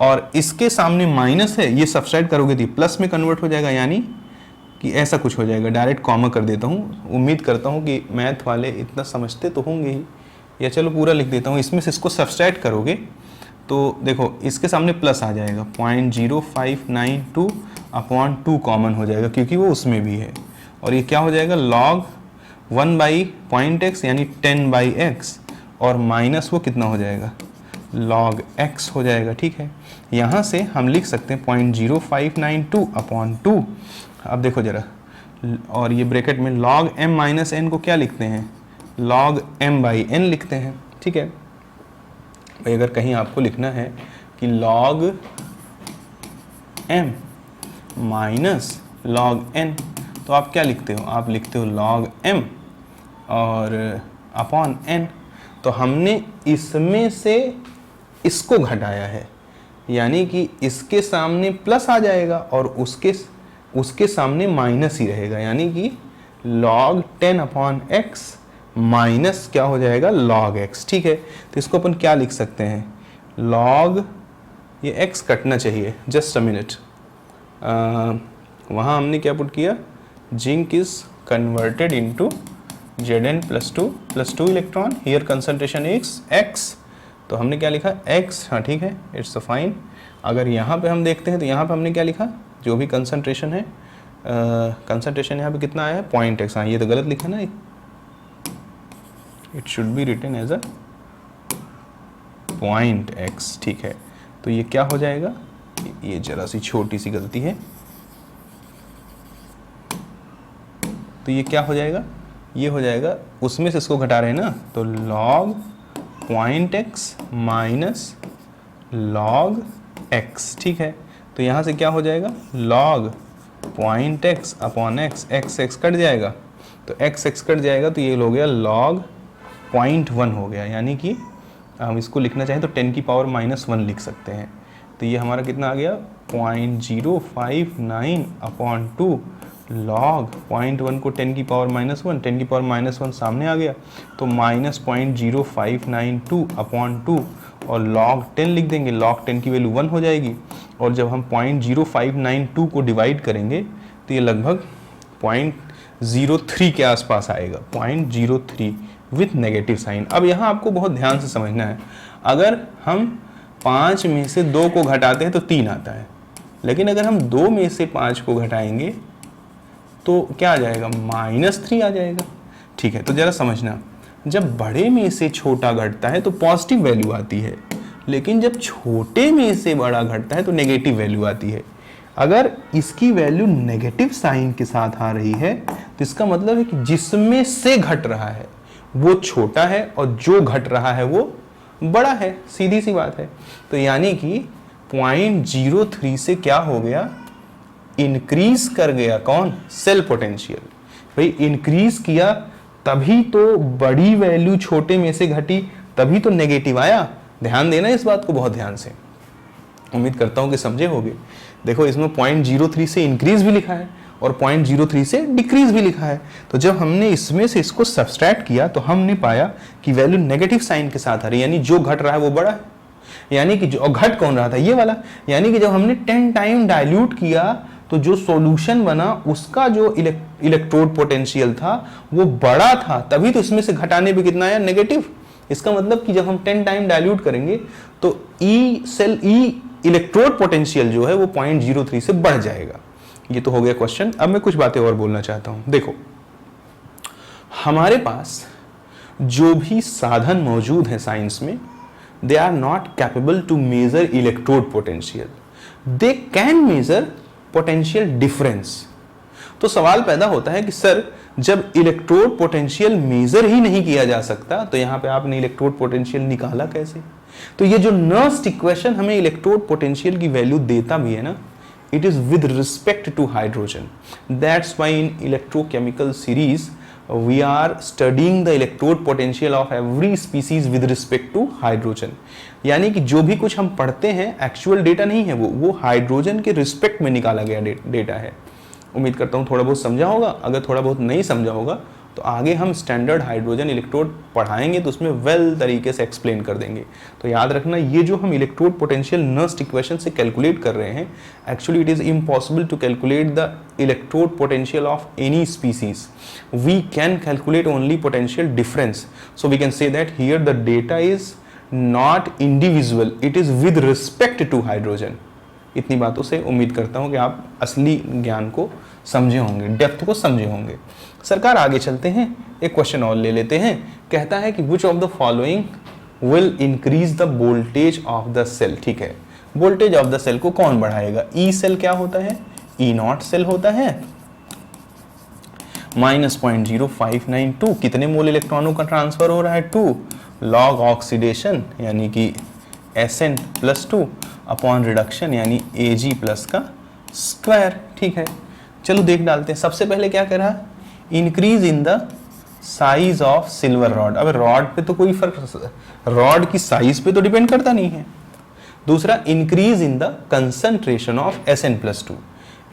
और इसके सामने माइनस है, ये सब्सट्रैक्ट करोगे तो प्लस में कन्वर्ट हो जाएगा, यानी कि ऐसा कुछ हो जाएगा। डायरेक्ट कॉमा कर देता हूँ, उम्मीद करता हूँ कि मैथ वाले इतना समझते तो होंगे ही, या चलो पूरा लिख देता हूँ। इसमें से इसको सब्सट्रैक्ट करोगे तो देखो इसके सामने प्लस आ जाएगा, 0.0592 अपॉन 2 कॉमन हो जाएगा क्योंकि वो उसमें भी है, और ये क्या हो जाएगा, लॉग 1/0.x यानी 10/x, और माइनस वो कितना हो जाएगा, log x हो जाएगा। ठीक है, यहाँ से हम लिख सकते हैं 0.0592 अपॉन 2। अब देखो जरा, और ये ब्रैकेट में log m माइनस n को क्या लिखते हैं, log m/n लिखते हैं। ठीक है भाई, अगर कहीं आपको लिखना है कि log m minus log n, तो आप क्या लिखते हो, आप लिखते हो log m और अपॉन n। तो हमने इसमें से इसको घटाया है, यानी कि इसके सामने प्लस आ जाएगा और उसके सामने माइनस ही रहेगा, यानी कि log 10 अपॉन x माइनस क्या हो जाएगा log x। ठीक है, तो इसको अपन क्या लिख सकते हैं, log, ये x कटना चाहिए, जस्ट अ मिनट, वहाँ हमने क्या पुट किया, zinc is converted into Zn plus two electron, here concentration is x, तो हमने क्या लिखा x, हाँ ठीक है, इट्स फाइन। अगर यहाँ पे हम देखते हैं तो यहाँ पे हमने क्या लिखा, जो भी कंसंट्रेशन है, कंसंट्रेशन यहाँ पे कितना आया है, पॉइंट x, हाँ ये तो गलत लिखा ना, it should be written as a point x। ठीक है, तो ये क्या हो जाएगा, ये जरा सी छोटी सी गलती है, तो ये क्या हो जाएगा, ये हो जाएगा, उसमें से इसको घटा रहे हैं ना, तो log point x minus log x। ठीक है, तो यहाँ से क्या हो जाएगा, log point x upon x, x cut जाएगा, तो x कट जाएगा, तो ये हो गया log 0.1 हो गया, यानी कि हम इसको लिखना चाहें तो 10 की पावर -1 लिख सकते हैं। तो ये हमारा कितना आ गया, 0.059 अपॉन 2 log 0.1 को 10 की पावर -1, 10 की पावर -1 सामने आ गया, तो -0.0592 अपॉन 2 और log 10 लिख देंगे, log 10 की वैल्यू 1 हो जाएगी, और जब हम 0.0592 को डिवाइड करेंगे तो ये लगभग 0.03 के आसपास आएगा, 0.03 विथ नेगेटिव साइन। अब यहाँ आपको बहुत ध्यान से समझना है, अगर हम 5 में से 2 को घटाते हैं तो 3 आता है, लेकिन अगर हम 2 में से 5 को घटाएंगे तो क्या आ जाएगा, -3 आ जाएगा। ठीक है, तो जरा समझना, जब बड़े में से छोटा घटता है तो पॉजिटिव वैल्यू आती है, लेकिन जब छोटे में से बड़ा घटता है तो नेगेटिव वैल्यू आती है। अगर इसकी वैल्यू नेगेटिव साइन के साथ आ रही है तो इसका मतलब है कि जिसमें से घट रहा है वो छोटा है और जो घट रहा है वो बड़ा है, सीधी सी बात है। तो यानी कि 0.03 से क्या हो गया, इंक्रीज कर गया कौन, सेल पोटेंशियल। भाई इंक्रीज किया तभी तो बड़ी वैल्यू छोटे में से घटी, तभी तो नेगेटिव आया। ध्यान देना इस बात को बहुत ध्यान से, उम्मीद करता हूं कि समझे होगे। देखो इसमें 0.03 से इंक्रीज भी लिखा है और 0.03 से डिक्रीज भी लिखा है, तो जब हमने इसमें से इसको सब्सट्रैक्ट किया तो हमने पाया कि वैल्यू नेगेटिव साइन के साथ आ रही है, यानी जो घट रहा है वो बड़ा है, यानी कि जो घट कौन रहा था, ये वाला। यानी कि जब हमने 10 टाइम डाइल्यूट किया तो जो सॉल्यूशन बना उसका जो इलेक्ट्रोड पोटेंशियल था वो बड़ा था, तभी तो इसमें से घटाने पे कितना आया, नेगेटिव। इसका मतलब कि जब हम 10 टाइम डाइल्यूट करेंगे तो ई इलेक्ट्रोड पोटेंशियल जो है वो 0.03 से बढ़ जाएगा। ये तो हो गया क्वेश्चन। अब मैं कुछ बातें और बोलना चाहता हूं। देखो हमारे पास जो भी साधन मौजूद है साइंस में, they are not capable to measure electrode potential, they can measure potential difference. तो सवाल पैदा होता है कि सर जब इलेक्ट्रोड पोटेंशियल मेजर ही नहीं किया जा सकता तो यहां पे आपने इलेक्ट्रोड पोटेंशियल निकाला कैसे? तो ये जो नर्स्ट इक्वेशन हमें इलेक्ट्रोड पोटेंशियल की वैल्यू देता भी है ना, it is with respect to hydrogen. That's why in electrochemical series we are studying the electrode potential of every species with respect to hydrogen. यानी कि जो भी कुछ हम पढ़ते हैं एक्चुअल डेटा नहीं है, वो हाइड्रोजन के रिस्पेक्ट में निकाला गया डेटा है। उम्मीद करता हूँ थोड़ा बहुत समझा होगा। अगर थोड़ा बहुत नहीं समझा होगा तो आगे हम स्टैंडर्ड हाइड्रोजन इलेक्ट्रोड पढ़ाएंगे तो उसमें वेल तरीके से एक्सप्लेन कर देंगे। तो याद रखना, ये जो हम इलेक्ट्रोड पोटेंशियल नर्स्ट इक्वेशन से कैलकुलेट कर रहे हैं, actually it is impossible to calculate the electrode potential of any species. We can calculate only potential difference. So we can say that here the data is not individual, it is with respect to hydrogen. इतनी बातों से उम्मीद करता हूं कि आप असली ज्ञान को समझे होंगे, डेप्थ को समझे होंगे। सरकार आगे चलते हैं, एक क्वेश्चन और ले लेते हैं। कहता है कि which of the following will increase the voltage of the cell. ठीक है, वोल्टेज ऑफ द सेल को कौन बढ़ाएगा? ई सेल क्या होता है? ई नॉट सेल होता है। -0.0592 कितने मोल इलेक्ट्रॉनों का ट्रांसफर हो रहा है? 2 लॉग ऑक्सीडेशन यानी कि Sn+2 अपॉन रिडक्शन यानी Ag+ का स्क्वायर। ठीक है, चलो देख डालते हैं। सबसे पहले क्या करा, increase in the size of silver rod. अब रॉड पे तो कोई फर्क, रॉड की साइज पे तो डिपेंड करता नहीं है। दूसरा, increase in the concentration of Sn+2।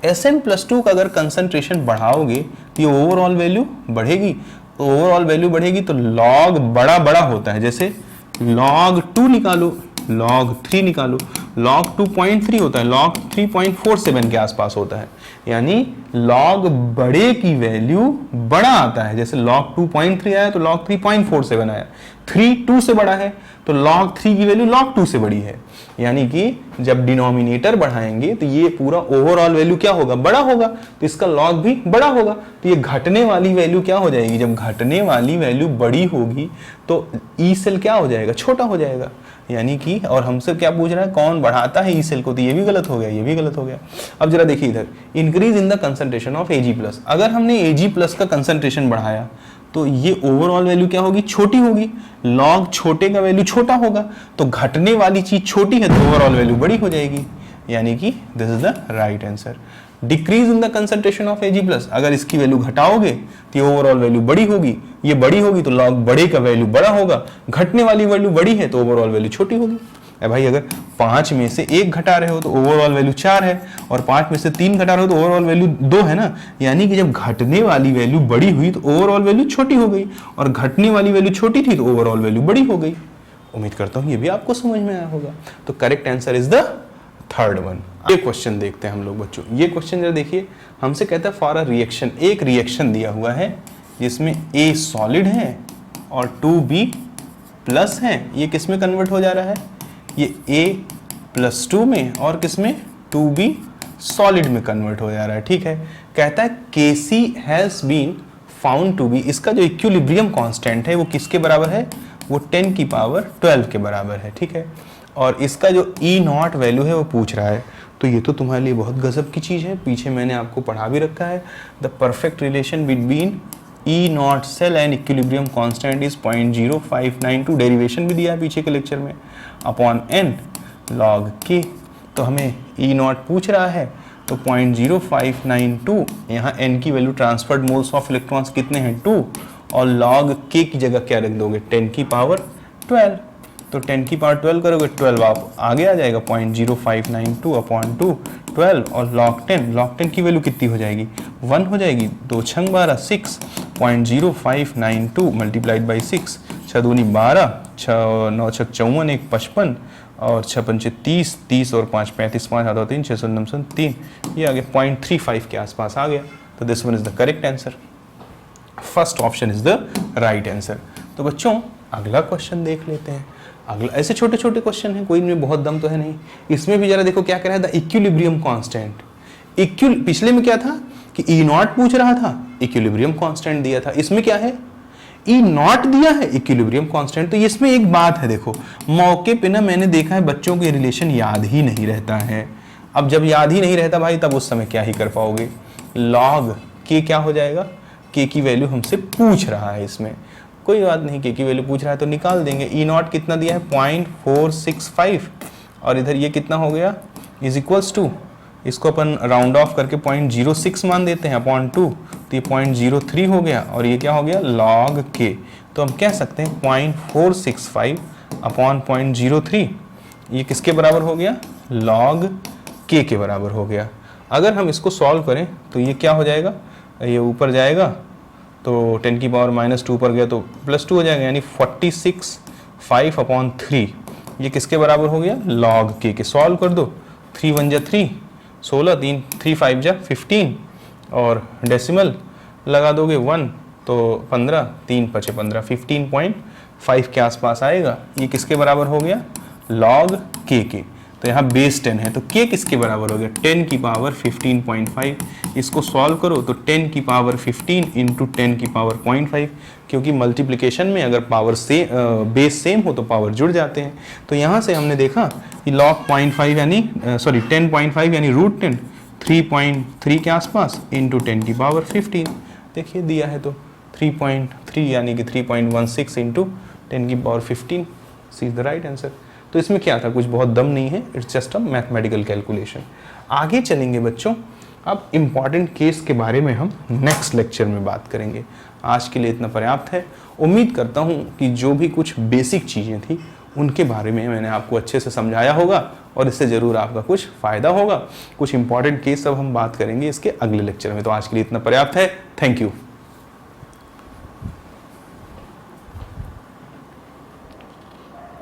Sn+2 का अगर कंसंट्रेशन बढ़ाओगे तो ये ओवरऑल वैल्यू बढ़ेगी। ओवरऑल वैल्यू बढ़ेगी तो लॉग बड़ा बड़ा होता है, जैसे log 2 निकालो, log 3 निकालो, log 2.3 होता है, log 3.47 के आसपास होता है। यानी log बड़े की वैल्यू बड़ा आता है, जैसे log 2.3 आया तो log 3.47 आया। 3 2 से बड़ा है तो log 3 की वैल्यू log 2 से बड़ी है। यानी कि जब डिनोमिनेटर बढ़ाएंगे तो ये पूरा ओवरऑल वैल्यू क्या होगा, बड़ा होगा, तो इसका log भी बड़ा होगा। तो ये घटने वाली वैल्यू क्या हो जाएगी, जब घटने वाली वैल्यू बड़ी होगी तो ई सेल क्या हो जाएगा, छोटा हो जाएगा। यानी कि, और हमसे क्या पूछ रहा है, कौन बढ़ाता है ई सेल को, तो ये भी गलत हो गया, ये भी गलत हो गया। अब जरा देखिए इधर, increase in the concentration of Ag+। अगर हमने Ag+ का कंसंट्रेशन बढ़ाया तो ये ओवरऑल वैल्यू क्या होगी, छोटी होगी। लॉग छोटे का वैल्यू छोटा होगा, तो घटने वाली चीज छोटी है तो ओवरऑल वैल्यू बड़ी हो जाएगी। यानी कि this is the right answer. Decrease in the concentration of Ag+, अगर इसकी वैल्यू घटाओगे तो ये ओवरऑल वैल्यू बड़ी होगी। ये बड़ी होगी तो लॉग बड़े का वैल्यू बड़ा होगा, घटने वाली वैल्यू बड़ी है तो ओवरऑल वैल्यू छोटी होगी। भाई अगर 5 में से 1 घटा रहे हो तो ओवरऑल वैल्यू 4 है, और 5 में से 3 घटा रहे हो तो ओवरऑल वैल्यू 2 है ना। यानी कि जब घटने वाली वैल्यू बड़ी हुई तो ओवरऑल वैल्यू छोटी हो गई, और घटने वाली वैल्यू छोटी थी तो ओवरऑल वैल्यू बड़ी हो गई। उम्मीद करता हूं ये भी आपको समझ में आया होगा। तो correct answer is the third one. ये क्वेश्चन देखते हैं हम लोग बच्चों। ये क्वेश्चन जरा देखिए, हमसे कहता है फॉर अ रिएक्शन, एक रिएक्शन दिया हुआ है जिसमें A सॉलिड है और 2B+ है। ये किस में कन्वर्ट हो जा रहा है, ये A+2 में, और किस में, 2B सॉलिड में कन्वर्ट हो जा रहा है। ठीक है, कहता है Kc has been found to be, इसका जो इक्विलिब्रियम कांस्टेंट है वो किसके बराबर है, वो 10⁻12 के बराबर है। ठीक है, और इसका जो E0 वैल्यू है वो पूछ रहा है। तो ये तो तुम्हारे लिए बहुत गजब की चीज़ है, पीछे मैंने आपको पढ़ा भी रखा है। The perfect relation between E0 cell and equilibrium constant is 0.0592, derivation भी दिया है पीछे के लेक्चर में, अपॉन n log k। तो हमें E0 पूछ रहा है तो 0.0592, यहाँ n की value transferred moles of electrons कितने हैं, 2, और log k की जगह क्या रख दोगे, 10⁻12। तो 10⁻12 करोगे, 12 आप आगे आ जाएगा, 0.0592 अपॉन 2, 12, और log 10 की वैल्यू कितनी हो जाएगी, 1 हो जाएगी। 2 छंग 12, 6, 0.0592 मल्टीप्लाइड बाई 6, 6 दूनी 12, 6 9 छक 54, 1 55, और 6 पंचे 30, 30 और 5 35, 5 आता 3, 6 9 3, ये आ गया 0.35 के आसपास आ गया। तो this one is the correct answer. First option is the right answer. तो बच्चों अगला क्वेश्चन देख लेते हैं। अगला, ऐसे छोटे छोटे क्वेश्चन हैं, कोई इनमें बहुत दम तो है नहीं। इसमें भी जरा देखो क्या कह रहा है, द इक्विलिब्रियम कांस्टेंट। पिछले में क्या था कि E0 पूछ रहा था, इक्विलिब्रियम कांस्टेंट दिया था। इसमें क्या है, E0 दिया है, इक्विलिब्रियम कांस्टेंट। तो इसमें एक बात है, देखो मौके पे ना मैंने देखा है बच्चों के रिलेशन याद ही नहीं रहता है। अब जब याद ही नहीं रहता भाई, तब उस समय क्या ही कर पाओगे। log k क्या हो जाएगा, k की वैल्यू हमसे पूछ रहा है, इसमें कोई बात नहीं, k की वैल्यू पूछ रहा है तो निकाल देंगे। E0 कितना दिया है, 0.465, और इधर ये कितना हो गया, इज इक्वल्स टू, इसको अपन राउंड ऑफ करके 0.06 मान देते हैं अपॉन 2, तो ये 0.03 हो गया, और ये क्या हो गया, log k। तो हम कह सकते हैं 0.465 अपॉन 0.03, ये किसके बराबर हो गया, log k के बराबर हो गया। अगर हम इसको सॉल्व करें तो ये क्या हो जाएगा, ये ऊपर जाएगा तो 10⁻−2 पर गया तो +2 हो जाएगा, यानी 46/5 अपॉन 3, ये किसके बराबर हो गया, log k के। सॉल्व कर दो, 3 1 जा 3, 16, 3 5 जा 15, और डेसिमल लगा दोगे 1 तो 15, 3 5 15, 15.5 के आसपास आएगा। ये किसके बराबर हो गया, log k के। तो यहाँ बेस 10 है तो k किसके बराबर हो गया, 10⁻15.5। इसको सॉल्व करो तो 10⁻15 इंटू 10⁻0.5, क्योंकि मल्टीप्लिकेशन में अगर पावर से बेस सेम हो तो पावर जुड़ जाते हैं। तो यहाँ से हमने देखा कि log 0.5 यानी 10.5 यानी √10, 3.3 के आसपास इंटू 10⁻15। देखिए दिया है तो 3.3 यानी कि 3.16 into 10⁻15 see the right answer. तो इसमें क्या था, कुछ बहुत दम नहीं है, it's just a mathematical calculation. आगे चलेंगे बच्चों, अब इम्पॉर्टेंट केस के बारे में हम नेक्स्ट लेक्चर में बात करेंगे। आज के लिए इतना पर्याप्त है। उम्मीद करता हूँ कि जो भी कुछ बेसिक चीज़ें थी उनके बारे में मैंने आपको अच्छे से समझाया होगा और इससे ज़रूर आपका कुछ फ़ायदा होगा। कुछ इंपॉर्टेंट केस अब हम बात करेंगे इसके अगले लेक्चर में। तो आज के लिए इतना पर्याप्त है। Thank you.